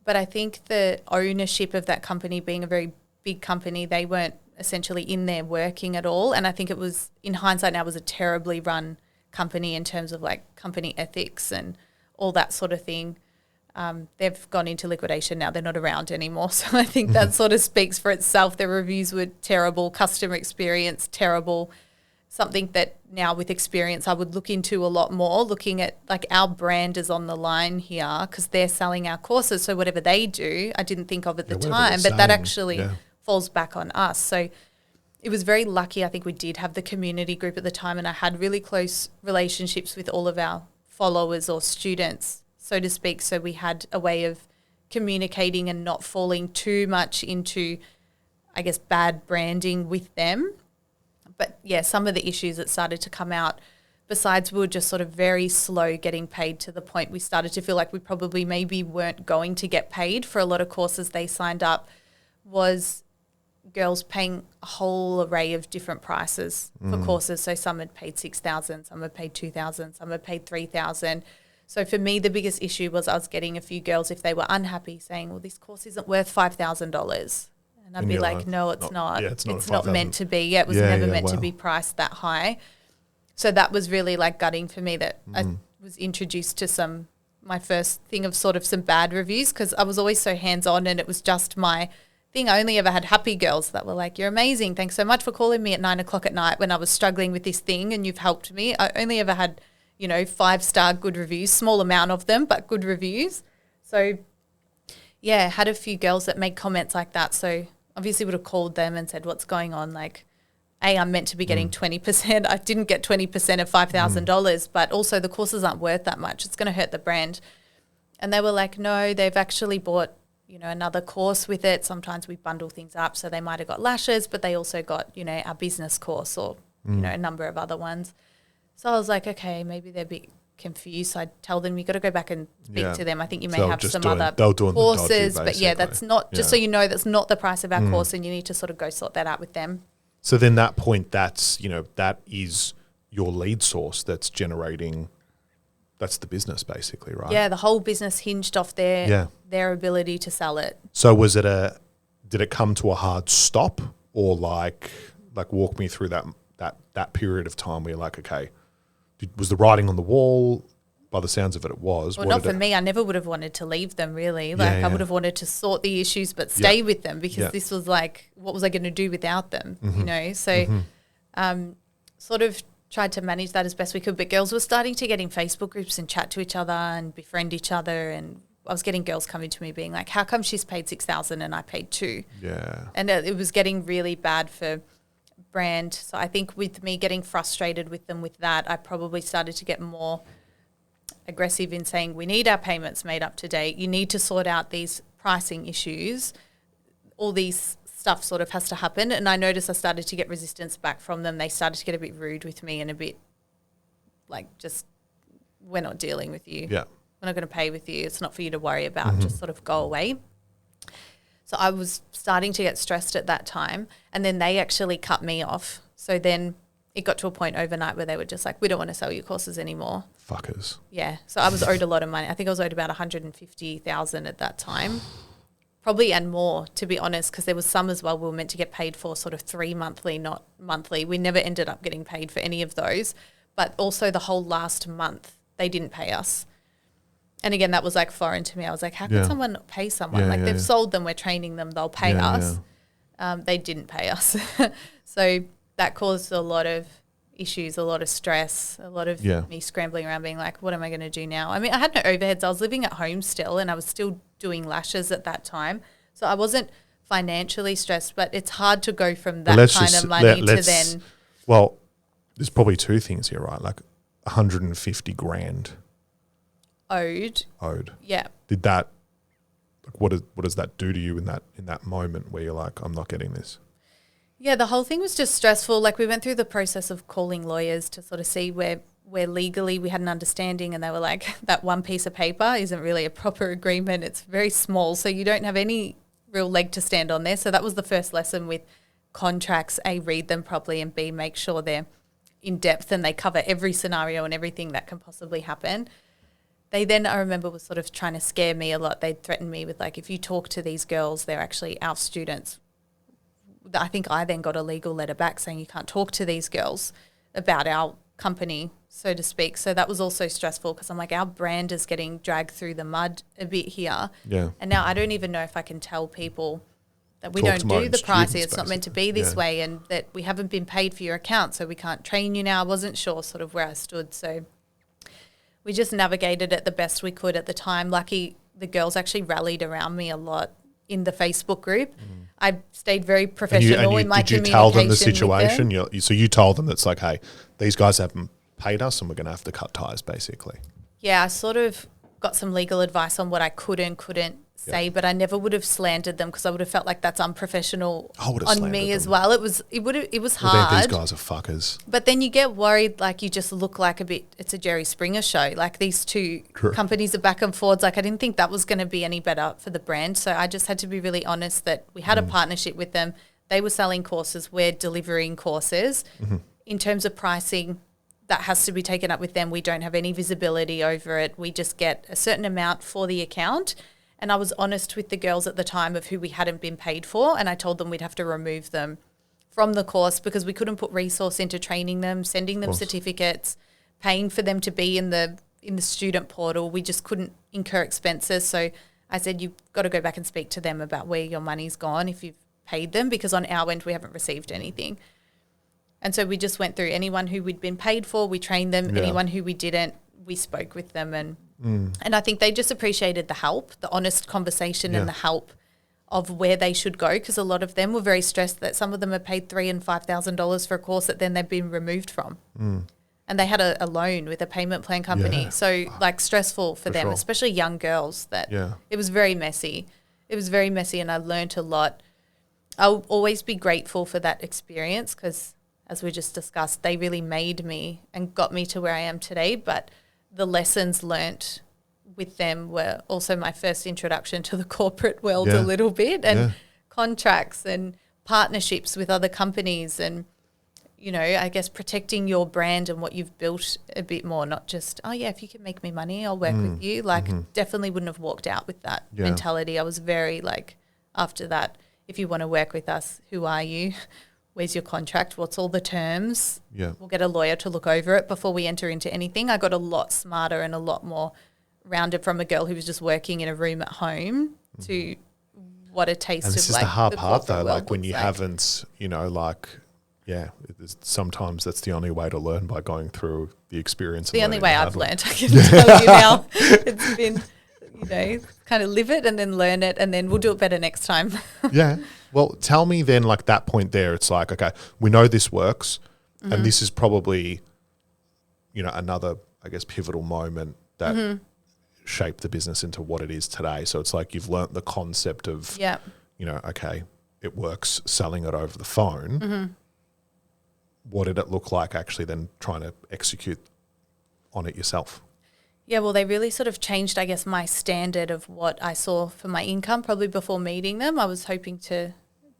but I think the ownership of that company being a very big company, they weren't essentially in there working at all. And I think it was, in hindsight now, was a terribly run company in terms of like company ethics and all that sort of thing. They've gone into liquidation now. They're not around anymore. So I think that sort of speaks for itself. Their reviews were terrible, customer experience terrible, something that now with experience I would look into a lot more, looking at like our brand is on the line here because they're selling our courses. So whatever they do, I didn't think of at the time, but that actually falls back on us. So it was very lucky. I think we did have the community group at the time, and I had really close relationships with all of our followers or students, so to speak. So we had a way of communicating and not falling too much into, I guess, bad branding with them. But yeah, some of the issues that started to come out, besides we were just sort of very slow getting paid, to the point we started to feel like we probably maybe weren't going to get paid for a lot of courses they signed up, was girls paying a whole array of different prices for courses. So some had paid $6,000, some had paid $2,000, some had paid $3,000. So for me, the biggest issue was I was getting a few girls, if they were unhappy, saying, well, this course isn't worth $5,000. And I'd be like, no, it's not. Yeah, it's not meant to be. Yeah, it was never meant to be priced that high. So that was really like gutting for me, that I was introduced to my first thing of sort of some bad reviews, because I was always so hands-on, and it was just my thing. I only ever had happy girls that were like, you're amazing. Thanks so much for calling me at 9:00 at night when I was struggling with this thing, and you've helped me. I only ever had, 5-star good reviews, small amount of them, but good reviews. So yeah, had a few girls that made comments like that. So obviously would have called them and said, what's going on? Like, I'm meant to be getting 20%. I didn't get 20% of $5,000, but also the courses aren't worth that much. It's going to hurt the brand. And they were like, no, they've actually bought, another course with it. Sometimes we bundle things up. So they might have got lashes, but they also got, our business course or, a number of other ones. So I was like, okay, maybe they're a bit confused. So I'd tell them, you got to go back and speak to them. I think you may have some other courses, but that's not, just so you know, that's not the price of our course, and you need to sort of go sort that out with them. So then that point, that's, that is your lead source that's generating that's the business basically, right? Yeah, the whole business hinged off their ability to sell it. So did it come to a hard stop, or like walk me through that period of time where you're like, okay, was the writing on the wall? By the sounds of it, it was. Well, not for me. I never would have wanted to leave them, really. Like, I would have wanted to sort the issues but stay with them, because this was like, what was I going to do without them, you know? So sort of tried to manage that as best we could. But girls were starting to get in Facebook groups and chat to each other and befriend each other. And I was getting girls coming to me being like, how come she's paid $6,000 and I paid $2,000? Yeah. And it was getting really bad for brand. So I think with me getting frustrated with them with that, I probably started to get more aggressive in saying, we need our payments made up to date. You need to sort out these pricing issues. All these stuff sort of has to happen. And I noticed I started to get resistance back from them. They started to get a bit rude with me and a bit like, just, we're not dealing with you. Yeah. We're not going to pay with you. It's not for you to worry about. Just sort of go away. So I was starting to get stressed at that time. And then they actually cut me off. So then it got to a point overnight where they were just like, we don't want to sell your courses anymore. Fuckers. Yeah. So I was owed a lot of money. I think I was owed about $150,000 at that time. Probably and more, to be honest, because there was some as well we were meant to get paid for sort of 3 monthly, not monthly. We never ended up getting paid for any of those. But also the whole last month, they didn't pay us. And again, that was like foreign to me. I was like, how can someone not pay someone? They've sold them, we're training them, they'll pay us. They didn't pay us. So that caused a lot of issues, a lot of stress, a lot of me scrambling around being like, what am I going to do now? I mean, I had no overheads. I was living at home still, and I was still doing lashes at that time. So I wasn't financially stressed, but it's hard to go from that kind of money to then. Well, there's probably two things here, right? Like 150 grand owed. Yeah. Did that, like, what does that do to you in that moment where you're like, I'm not getting this? Yeah, the whole thing was just stressful. Like, we went through the process of calling lawyers to sort of see where legally we had an understanding, and they were like, that one piece of paper isn't really a proper agreement. It's very small, so you don't have any real leg to stand on there. So that was the first lesson with contracts. A, read them properly, and B, make sure they're in depth and they cover every scenario and everything that can possibly happen. They then, I remember, was sort of trying to scare me a lot. They'd threaten me with, like, if you talk to these girls, they're actually our students. I think I then got a legal letter back saying you can't talk to these girls about our company, so to speak. So that was also stressful, because I'm like, our brand is getting dragged through the mud a bit here. Yeah. And now I don't even know if I can tell people that we don't do the pricing. It's not meant to be this way, and that we haven't been paid for your account, so we can't train you now. I wasn't sure sort of where I stood. So we just navigated it the best we could at the time. Lucky the girls actually rallied around me a lot in the Facebook group. I stayed very professional in my communication. Did you tell them the situation? So you told them that's like, hey, these guys haven't paid us and we're going to have to cut ties, basically. Yeah, I sort of got some legal advice on what I could and couldn't say, but I never would have slandered them, because I would have felt like that's unprofessional on me as well. It was hard. These guys are fuckers. But then you get worried, like, you just look like it's a Jerry Springer show. Like, these two companies are back and forwards. Like, I didn't think that was going to be any better for the brand. So I just had to be really honest that we had a partnership with them. They were selling courses. We're delivering courses. In terms of pricing, that has to be taken up with them. We don't have any visibility over it. We just get a certain amount for the account. And I was honest with the girls at the time of who we hadn't been paid for, and I told them we'd have to remove them from the course because we couldn't put resource into training them, sending them certificates, paying for them to be in the student portal. We just couldn't incur expenses. So I said, you've got to go back and speak to them about where your money's gone if you've paid them, because on our end we haven't received anything. And so we just went through anyone who we'd been paid for, we trained them. Anyone who we didn't, we spoke with them, and I think they just appreciated the help, the honest conversation and the help of where they should go, because a lot of them were very stressed that some of them had paid $3,000 and $5,000 for a course that then they've been removed from. And they had a loan with a payment plan company. So, like, stressful for them, especially young girls, that it was very messy. It was very messy, and I learned a lot. I'll always be grateful for that experience, because, as we just discussed, they really made me and got me to where I am today. But the lessons learnt with them were also my first introduction to the corporate world a little bit, and contracts and partnerships with other companies, and I guess protecting your brand and what you've built a bit more, not just, oh yeah, if you can make me money, I'll work with you. Like definitely wouldn't have walked out with that mentality. I was very like, after that, if you want to work with us, who are you? Where's your contract? What's all the terms? Yeah. We'll get a lawyer to look over it before we enter into anything. I got a lot smarter and a lot more rounded from a girl who was just working in a room at home to what a taste And of this is like the hard the part corporate though, world like when looks you like. haven't, sometimes that's the only way to learn, by going through the experience. The and only learning way the I've hard way. learned, I can tell you now. It's been, kind of live it and then learn it, and then we'll do it better next time. Yeah. Well, tell me then, like that point there, it's like, okay, we know this works, and this is probably, another, I guess, pivotal moment that shaped the business into what it is today. So it's like you've learnt the concept of, Yeah. Okay, it works selling it over the phone. What did it look like actually then trying to execute on it yourself? Yeah, well, they really sort of changed, I guess, my standard of what I saw for my income. Probably before meeting them, I was hoping to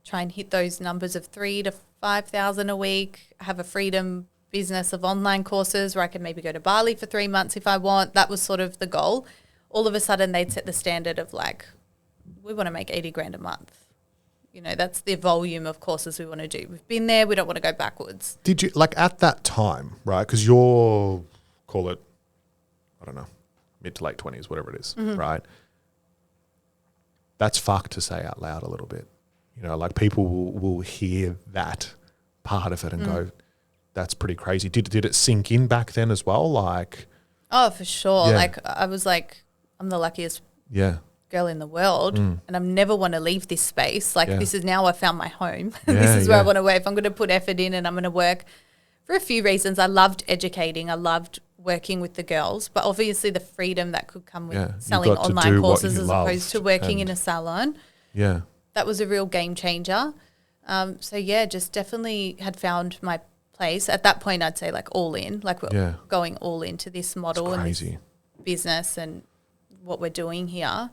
try and hit those numbers of 3,000 to 5,000 a week. Have a freedom business of online courses where I could maybe go to Bali for 3 months if I want. That was sort of the goal. All of a sudden, they'd set the standard of like, we want to make 80 grand a month. That's the volume of courses we want to do. We've been there. We don't want to go backwards. Did you, like at that time, right? Because you're, call it, I don't know, mid to late 20s, whatever it is, right? That's fucked to say out loud a little bit. Like people will hear that part of it and go, that's pretty crazy. Did it sink in back then as well? Like, Oh, for sure. Yeah. Like I was like, I'm the luckiest yeah, girl in the world and I never want to leave this space. Like this is now I found my home. Yeah, This is where I yeah. want to work. If I'm going to put effort in and I'm going to work for a few reasons. I loved educating. I loved working with the girls, but obviously the freedom that could come with Yeah, you selling got to online do what courses you as opposed to loved working in and- a salon. yeah. That was a real game changer. So yeah, just definitely had found my place. At that point, I'd say like all in, like we're Yeah. going all into this model It's and this crazy. business and what we're doing here.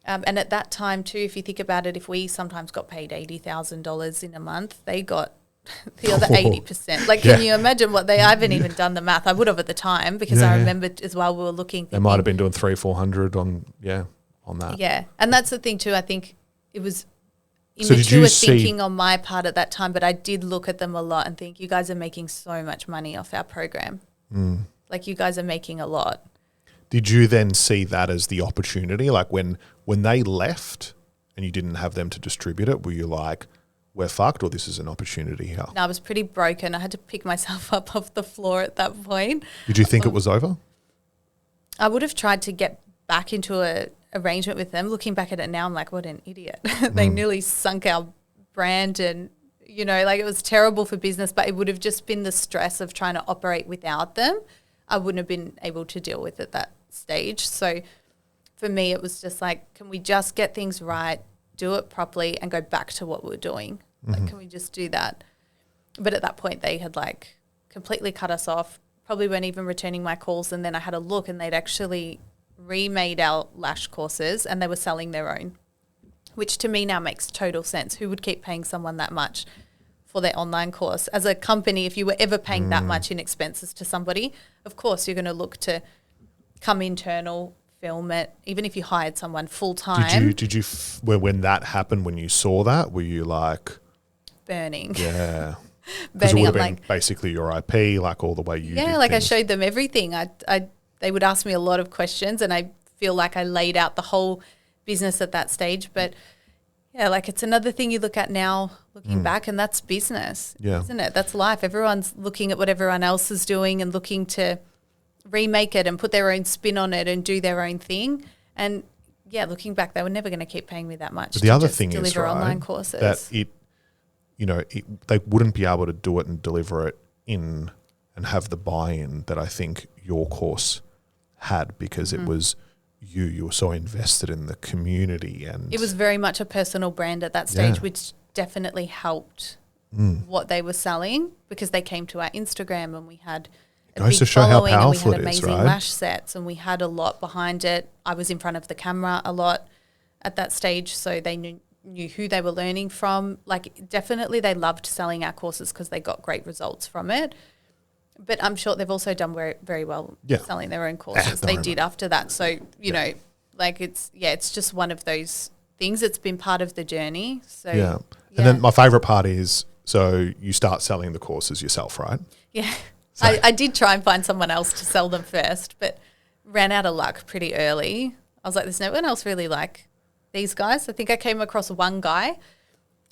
And at that time too, if you think about it, if we sometimes got paid $80,000 in a month, they got the other 80%. Like, Yeah. can you imagine what I haven't even done the math. I would have at the time because Yeah, I yeah. remembered as well, we were looking. They might have been doing 300-400 on that. Yeah. And that's the thing too. I think it was So did you immature see- thinking on my part at that time, but I did look at them a lot and think, you guys are making so much money off our program. Like you guys are making a lot. Did you then see that as the opportunity? Like when they left and you didn't have them to distribute it, were you like, we're fucked, or this is an opportunity here? No, I was pretty broken. I had to pick myself up off the floor at that point. Did you think it was over? I would have tried to get back into a arrangement with them. Looking back at it now, I'm like, what an idiot. They nearly sunk our brand and, like it was terrible for business, but it would have just been the stress of trying to operate without them. I wouldn't have been able to deal with at that stage. So for me, it was just like, can we just get things right, do it properly and go back to what we're doing? Like, can we just do that? But at that point, they had like completely cut us off, probably weren't even returning my calls. And then I had a look and they'd actually remade our lash courses and they were selling their own, which to me now makes total sense. Who would keep paying someone that much for their online course? As a company, if you were ever paying that much in expenses to somebody, of course you're going to look to come internal, film it, even if you hired someone full time. Did you when that happened, when you saw that, were you like, burning. yeah, because it Burning. would I'm have been like, basically your IP, like all the way you yeah, did like things. I showed them everything. They would ask me a lot of questions and I feel like I laid out the whole business at that stage. But yeah, like it's another thing you look at now looking back, and that's business, Yeah. isn't it? That's life. Everyone's looking at what everyone else is doing and looking to remake it and put their own spin on it and do their own thing. And yeah, looking back, they were never going to keep paying me that much. But the to other just thing is, deliver right, online courses. that they wouldn't be able to do it and deliver it in and have the buy-in that I think your course had, because it was you were so invested in the community, and It was very much a personal brand at that stage, Yeah. which definitely helped what they were selling, because they came to our Instagram and we had a Goes big to show how following and we powerful had it is, amazing right? lash sets and we had a lot behind it. I was in front of the camera a lot at that stage, so they knew who they were learning from. Like, definitely they loved selling our courses because they got great results from it. But I'm sure they've also done very, very well selling their own courses. They did after that. So, you know, like it's just one of those things. It's been part of the journey. So And then my favorite part is, so you start selling the courses yourself, right? Yeah. So. I did try and find someone else to sell them first, but ran out of luck pretty early. I was like, there's no one else really like these guys. I think I came across one guy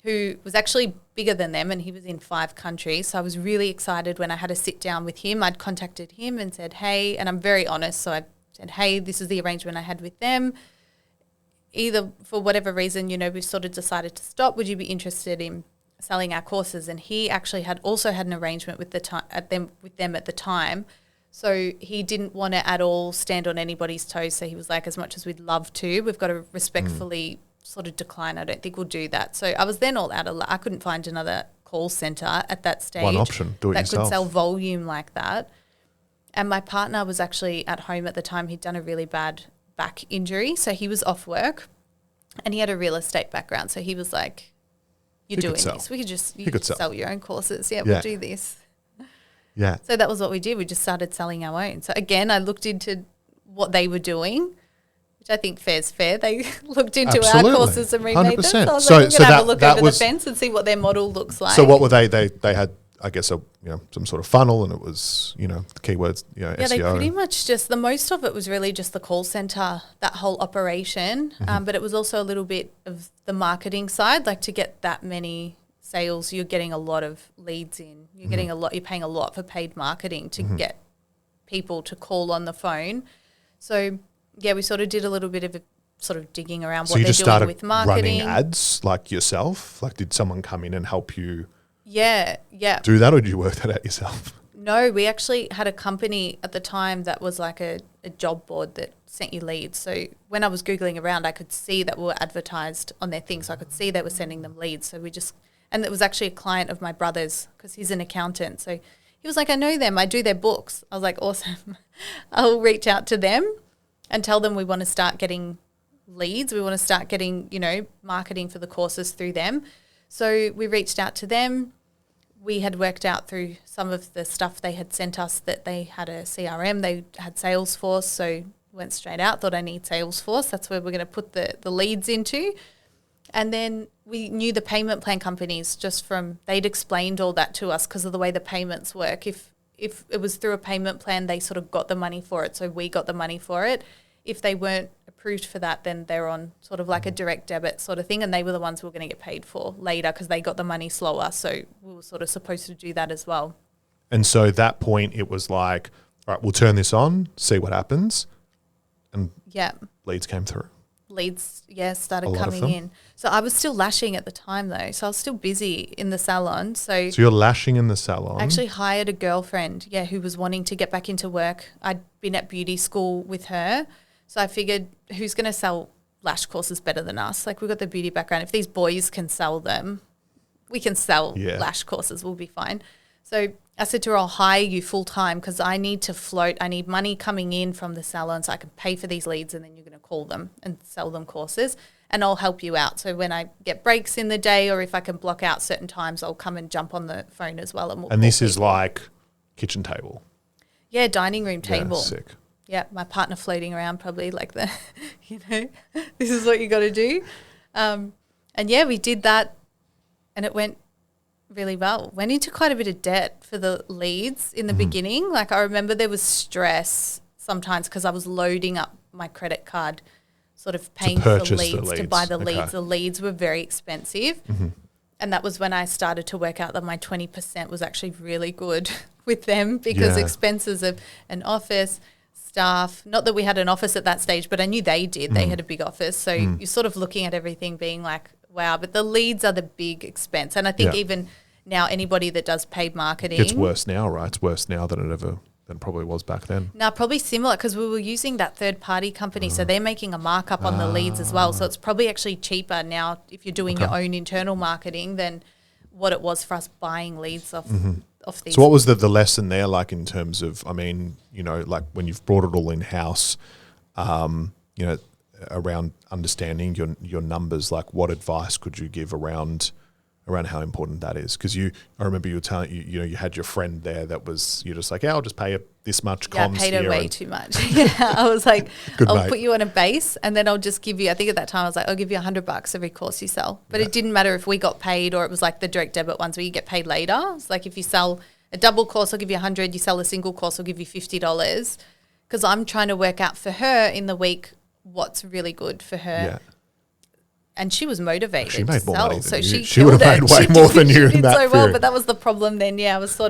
who was actually bigger than them, and he was in 5 countries. So I was really excited when I had a sit down with him. I'd contacted him and said, hey, and I'm very honest. So I said, hey, this is the arrangement I had with them. Either for whatever reason, you know, we've sort of decided to stop. Would you be interested in selling our courses? And he actually had an arrangement with them at the time. So he didn't want to at all stand on anybody's toes. So he was like, as much as we'd love to, we've got to respectfully sort of decline. I don't think we'll do that. So I was then all out of luck. I couldn't find another call center at that stage. One option, do it that yourself. Could sell volume like that. And my partner was actually at home at the time. He'd done a really bad back injury. So he was off work and he had a real estate background. So he was like, you're doing this. We could just sell your own courses. Yeah, we'll do this. Yeah. So that was what we did. We just started selling our own. So again, I looked into what they were doing, which I think fair's fair. They looked into our courses and remade 100%. them. So I was like, we're going to have a look over the fence and see what their model looks like. So what were they? They had, I guess, some sort of funnel, and it was, the keywords, SEO. Yeah, they pretty much just, the most of it was really just the call center, that whole operation. But it was also a little bit of the marketing side, like to get that many sales, you're getting a lot of leads in. You're getting you're paying a lot for paid marketing to get people to call on the phone. So yeah, we sort of did a little bit of sort of digging around what they're doing with marketing. Running ads like yourself? Like, did someone come in and help you? Yeah. Do that, or did you work that out yourself? No, we actually had a company at the time that was like a job board that sent you leads. So when I was Googling around, I could see that we were advertised on their thing. So I could see they were sending them leads. So and it was actually a client of my brother's because he's an accountant. So he was like, I know them. I do their books. I was like, awesome. I'll reach out to them and tell them we want to start getting leads. We want to start getting, marketing for the courses through them. So we reached out to them. We had worked out through some of the stuff they had sent us that they had a CRM. They had Salesforce. So went straight out, thought I need Salesforce. That's where we're going to put the leads into. And then we knew the payment plan companies they'd explained all that to us because of the way the payments work. If it was through a payment plan, they sort of got the money for it. So we got the money for it. If they weren't approved for that, then they're on sort of like a direct debit sort of thing. And they were the ones who were going to get paid for later because they got the money slower. So we were sort of supposed to do that as well. And so at that point it was like, all right, we'll turn this on, see what happens. And leads came through. Leads, started coming in. So I was still lashing at the time though. So I was still busy in the salon. So you're lashing in the salon. I actually hired a girlfriend, who was wanting to get back into work. I'd been at beauty school with her. So I figured, who's going to sell lash courses better than us? Like, we've got the beauty background. If these boys can sell them, we can sell lash courses. We'll be fine. So I said to her, I'll hire you full time because I need to float. I need money coming in from the salon so I can pay for these leads, and then you're going to call them and sell them courses, and I'll help you out. So when I get breaks in the day, or if I can block out certain times, I'll come and jump on the phone as well. And this is like kitchen table. Yeah, dining room table. Yeah, sick. Yeah, my partner floating around probably like this is what you got to do. And we did that and it went really well. Went into quite a bit of debt for the leads in the beginning. Like, I remember there was stress sometimes because I was loading up my credit card, sort of paying for leads, to buy the leads. The leads were very expensive. And that was when I started to work out that my 20% was actually really good with them because expenses of an office, staff, not that we had an office at that stage, but I knew they did. They had a big office. So you're sort of looking at everything being like, wow, but the leads are the big expense. And I think even now, anybody that does paid marketing. It's worse now, right? It's worse now than it probably was back then. No, probably similar because we were using that third-party company. So they're making a markup on the leads as well. So it's probably actually cheaper now if you're doing your own internal marketing than what it was for us buying leads off these. So what was the lesson there like in terms of, like when you've brought it all in-house, around understanding your numbers, like what advice could you give around how important that is? Because I remember you were telling you had your friend there that was, you're just like, yeah, I'll just pay you this much comms. Yeah, I paid her here way too much. Yeah, I was like, I'll mate. put you on a base and then I'll just give you, I think at that time I was like, I'll give you $100 every course you sell. But it didn't matter if we got paid or it was like the direct debit ones where you get paid later. It's like if you sell a double course, I'll give you 100. You sell a single course, I'll give you $50. Because I'm trying to work out for her in the week what's really good for her. Yeah. And she was motivated. She made more money so than you. she She would have made way more than you in that so well, period. but that was the problem then. Yeah, I was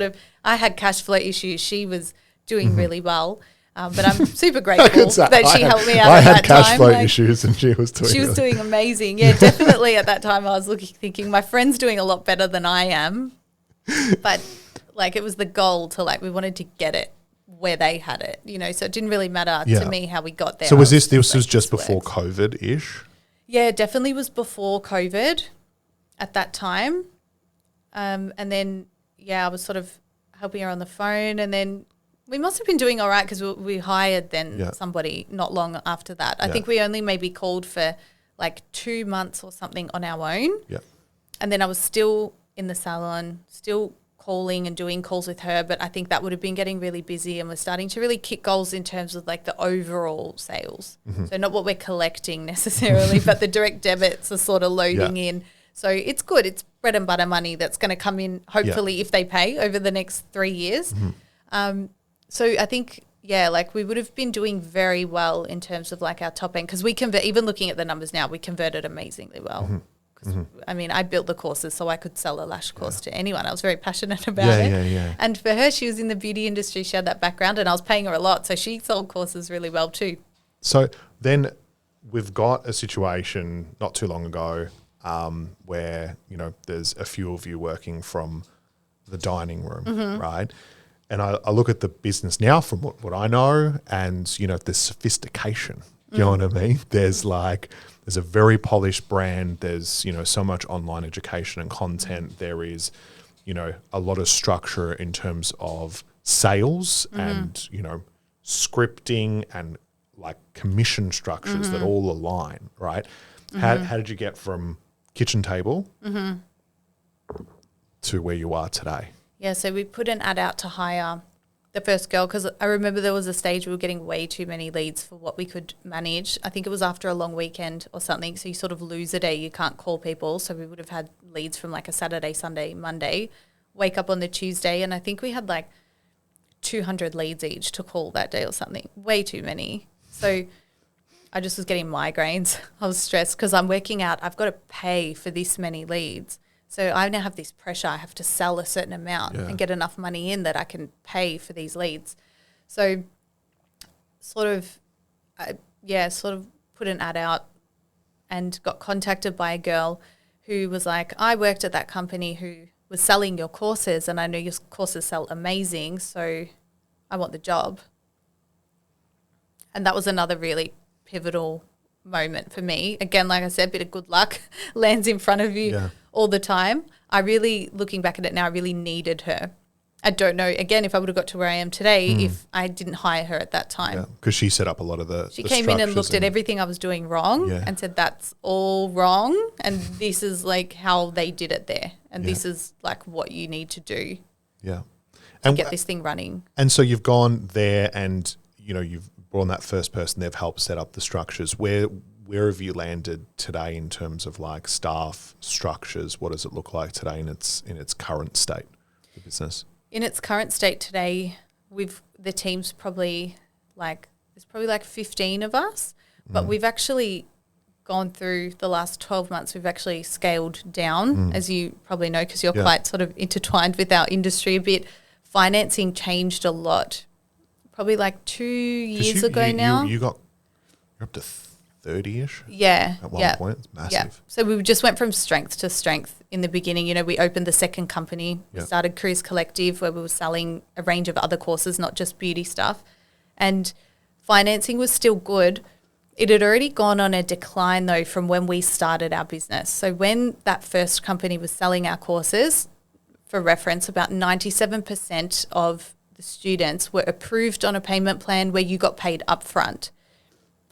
I had cash flow issues. She was doing really well. But I'm super grateful that she helped me out I at had that cash time. flow issues and she was doing She was doing amazing. Yeah, definitely at that time I was thinking my friend's doing a lot better than I am. But like it was the goal to we wanted to get it where they had it, so it didn't really matter to me how we got there. So was this was just before COVID-ish? Yeah, definitely was before COVID at that time. And then, I was sort of helping her on the phone and then we must have been doing all right because we hired somebody not long after that. I think we only maybe called for 2 months or something on our own. Yeah. And then I was still in the salon, still calling and doing calls with her, but I think that would have been getting really busy and we're starting to really kick goals in terms of the overall sales. Mm-hmm. So not what we're collecting necessarily, but the direct debits are sort of loading in. So it's good. It's bread and butter money that's going to come in, hopefully, if they pay over the next 3 years. Mm-hmm. So I think, we would have been doing very well in terms of our top end because we convert, even looking at the numbers now, we converted amazingly well. Mm-hmm. I mean, I built the courses so I could sell a lash course to anyone. I was very passionate about it. Yeah. And for her, she was in the beauty industry. She had that background and I was paying her a lot. So she sold courses really well too. So then we've got a situation not too long ago where, there's a few of you working from the dining room, right? And I look at the business now from what I know and, the sophistication. Do you know what I mean? There's a very polished brand. There's, so much online education and content. There is, a lot of structure in terms of sales and, scripting and commission structures that all align, right? How did you get from kitchen table to where you are today? Yeah, so we put an ad out to hire the first girl because I remember there was a stage we were getting way too many leads for what we could manage. I think it was after a long weekend or something, so you sort of lose a day. You can't call people, so we would have had leads from a Saturday, Sunday, Monday, wake up on the Tuesday, and I think we had 200 leads each to call that day or something, way too many. So I just was getting migraines. I was stressed because I'm working out I've got to pay for this many leads. So I now have this pressure. I have to sell a certain amount and get enough money in that I can pay for these leads. So sort of put an ad out and got contacted by a girl who was like, I worked at that company who was selling your courses and I know your courses sell amazing, so I want the job. And that was another really pivotal moment for me. Again, like I said, a bit of good luck lands in front of you all the time. I really, looking back at it now, I really needed her. I don't know, again, if I would have got to where I am today if I didn't hire her at that time. Yeah, because she set up a lot of the She came in and looked at everything I was doing wrong and said, that's all wrong and this is how they did it there and this is what you need to do to get this thing running. And so you've gone there and, you've brought on that first person, they've helped set up the structures. Where have you landed today in terms of staff structures? What does it look like today in its current state, the business? In its current state today, the team's probably there's probably 15 of us, but we've actually gone through the last 12 months, we've actually scaled down, as you probably know, because you're quite sort of intertwined with our industry a bit. Financing changed a lot, probably 2 years ago now. You're up to 30-ish? Yeah. At one point. It's massive. Yeah. So we just went from strength to strength in the beginning. We opened the second company. We started Careers Collective where we were selling a range of other courses, not just beauty stuff. And financing was still good. It had already gone on a decline though from when we started our business. So when that first company was selling our courses, for reference, about 97% of the students were approved on a payment plan where you got paid upfront.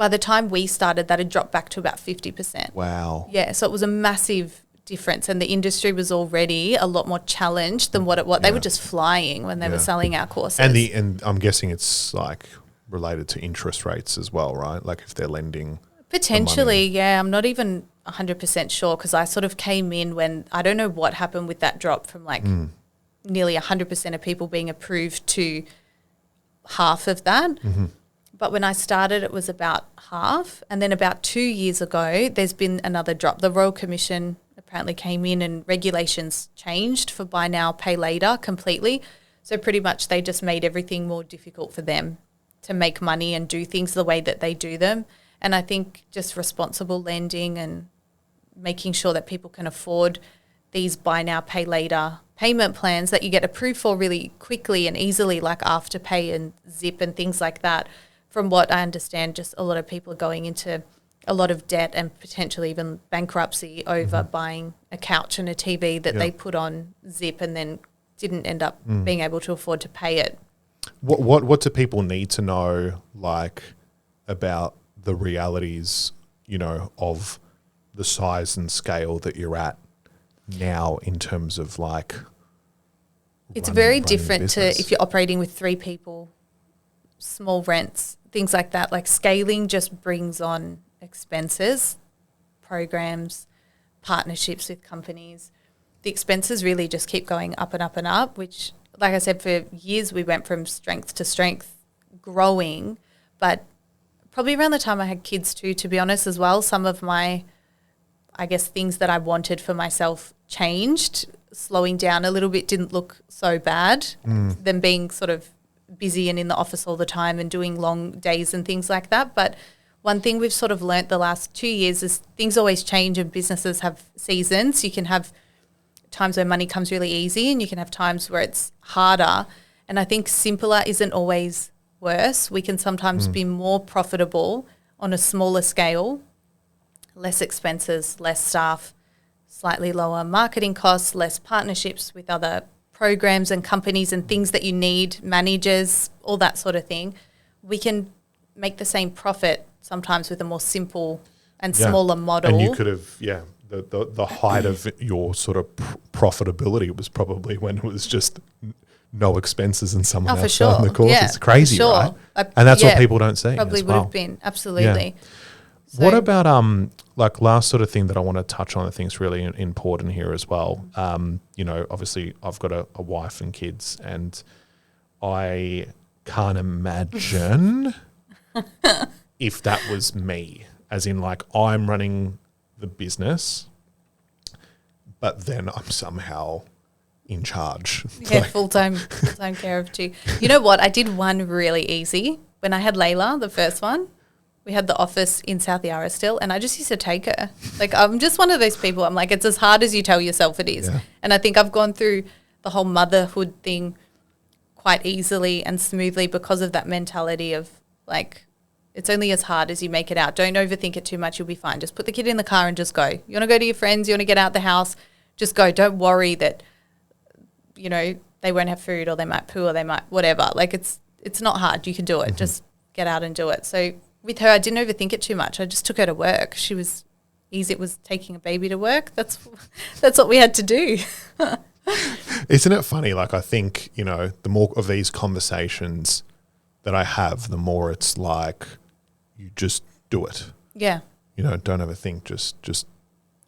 by the time we started, that had dropped back to about 50%. Wow. Yeah, so it was a massive difference, and the industry was already a lot more challenged than what it was. They were just flying when they were selling our courses. And I'm guessing it's like related to interest rates as well, right? Like if they're lending potentially, yeah. I'm not even 100% sure because I sort of came in when I don't know what happened with that drop from like nearly 100% of people being approved to half of that. But when I started, it was about half. And then about 2 years ago, there's been another drop. The Royal Commission apparently came in and regulations changed for buy now, pay later completely. So pretty much they just made everything more difficult for them to make money and do things the way that they do them. And I think just responsible lending and making sure that people can afford these buy now, pay later payment plans that you get approved for really quickly and easily, like Afterpay and Zip and things like that. From what I understand, just a lot of people are going into a lot of debt and potentially even bankruptcy over buying a couch and a TV that they put on Zip and then didn't end up being able to afford to pay it. What do people need to know, like, about the realities, you know, of the size and scale that you're at now in terms of like it's very running different to business? if you're operating with 3 people, small rents, things like that. Like scaling just brings on expenses, programs, partnerships with companies. The expenses really just keep going up and up and up, which, like I said, for years we went from strength to strength, growing, but probably around the time I had kids too, to be honest, as well, some of my, I guess, things that I wanted for myself changed. Slowing down a little bit didn't look so bad than being sort of busy and in the office all the time and doing long days and things like that. But one thing we've sort of learnt the last 2 years is things always change and businesses have seasons. You can have times where money comes really easy and you can have times where it's harder. And I think simpler isn't always worse. We can sometimes be more profitable on a smaller scale, less expenses, less staff, slightly lower marketing costs, less partnerships with other programs and companies and things that you need, managers, all that sort of thing. We can make the same profit sometimes with a more simple and smaller model. And you could have, the height of your sort of profitability was probably when it was just no expenses and someone else selling the course. It's crazy, right? And that's what people don't see. Probably would have been, absolutely. Yeah. So, what about like last sort of thing that I want to touch on? I think is really important here as well. You know, obviously I've got a wife and kids, and I can't imagine if that was me, as in like I'm running the business, but then I'm somehow in charge. Yeah, full-time care of 2. You know what? I did one really easy. When I had Layla, the first one, we had the office in South Yarra still, and I just used to take her. Like, I'm just one of those people. I'm like, it's as hard as you tell yourself it is. Yeah. And I think I've gone through the whole motherhood thing quite easily and smoothly because of that mentality of, like, it's only as hard as you make it out. Don't overthink it too much. You'll be fine. Just put the kid in the car and just go. You want to go to your friends, you want to get out the house, just go. Don't worry that, you know, they won't have food or they might poo or they might whatever. Like, it's not hard. You can do it. Just get out and do it. So with her, I didn't overthink it too much. I just took her to work. She was easy. It was taking a baby to work. That's what we had to do. Isn't it funny? Like, I think, you know, the more of these conversations that I have, the more it's like you just do it. Yeah. You know, don't overthink, just.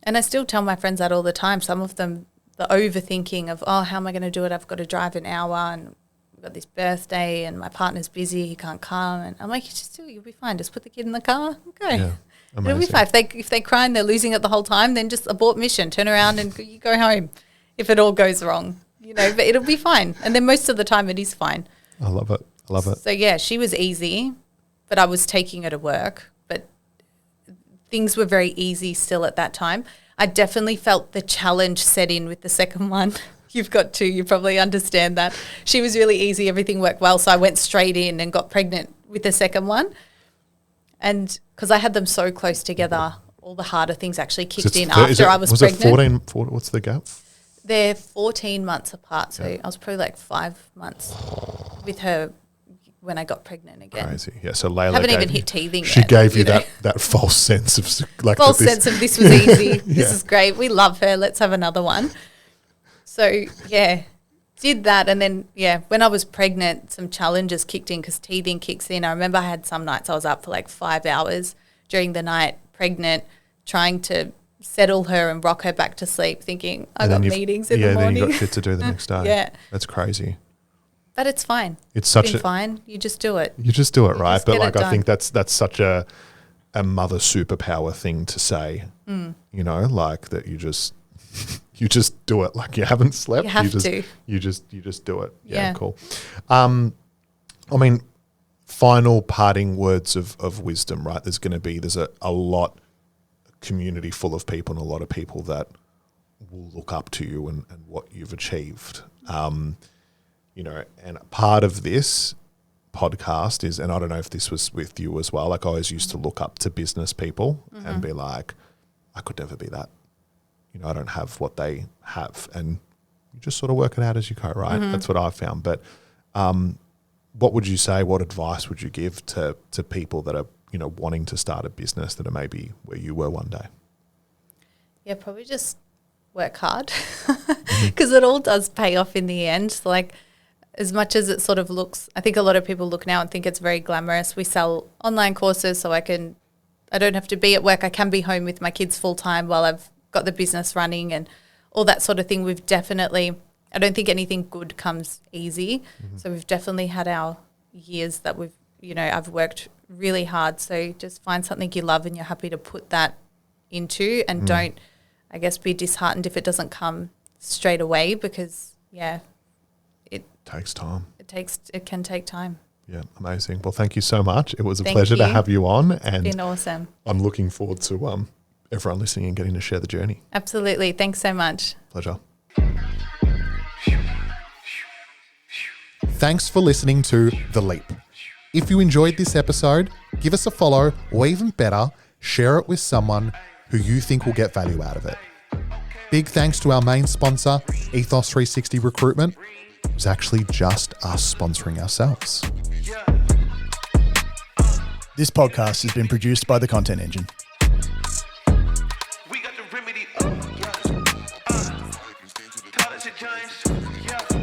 And I still tell my friends that all the time. Some of them, the overthinking of, oh, how am I going to do it? I've got to drive an hour and we've got this birthday and my partner's busy. He can't come. And I'm like, just do it. You'll be fine. Just put the kid in the car. Okay. Yeah, it'll be fine. If they cry and they're losing it the whole time, then just abort mission. Turn around and you go home if it all goes wrong. You know, but it'll be fine. And then most of the time it is fine. I love it. I love it. So, yeah, she was easy, but I was taking her to work. But things were very easy still at that time. I definitely felt the challenge set in with the second one. You've got 2, you probably understand that. She was really easy, everything worked well, so I went straight in and got pregnant with the second one. And because I had them so close together, all the harder things actually kicked in after I was pregnant. 14, what's the gap? They're 14 months apart, so I was probably like 5 months with her when I got pregnant again. Crazy. Yeah. So Layla Haven't gave even you- hit teething She yet, gave you you know. that false sense of like False that this- sense of this was easy. This Yeah. is great. We love her. Let's have another one. So, yeah, did that. And then, when I was pregnant, some challenges kicked in because teething kicks in. I remember I had some nights I was up for like 5 hours during the night, pregnant, trying to settle her and rock her back to sleep, thinking I and got then you've- meetings in the then morning. you got shit to do the next day. Yeah. That's crazy. But it's fine. It's such been a fine. You just do it. you just do it, right? just But get like it I think done. that's such a mother superpower thing to say. Mm. You know, like that you just you just do it. Like you haven't slept. You have just, to. You just do it. Yeah, Yeah. cool. I mean, final parting words of wisdom, right? There's a lot community full of people and a lot of people that will look up to you and what you've achieved. You know, and part of this podcast is, and I don't know if this was with you as well, like I always used to look up to business people and be like, I could never be that. You know, I don't have what they have. And you just sort of work it out as you go, right? That's what I've found. But what would you say, what advice would you give to people that are, you know, wanting to start a business that are maybe where you were one day? Yeah, probably just work hard because it all does pay off in the end. Like, as much as it sort of looks, I think a lot of people look now and think it's very glamorous. We sell online courses so I don't have to be at work. I can be home with my kids full time while I've got the business running and all that sort of thing. We've definitely, I don't think anything good comes easy. So we've definitely had our years that we've, you know, I've worked really hard. So just find something you love and you're happy to put that into and don't, I guess, be disheartened if it doesn't come straight away because, Takes time. it can take time. Yeah, amazing. Well, thank you so much. It was a Thank pleasure to you. have you on, and Been awesome. I'm looking forward to everyone listening and getting to share the journey. Absolutely. Thanks so much. Pleasure. Thanks for listening to The Leap. If you enjoyed this episode, give us a follow, or even better, share it with someone who you think will get value out of it. Big thanks to our main sponsor, Ethos 360 Recruitment. It was actually just us sponsoring ourselves. This podcast has been produced by The Content Engine. We got the remedy. College of Giants.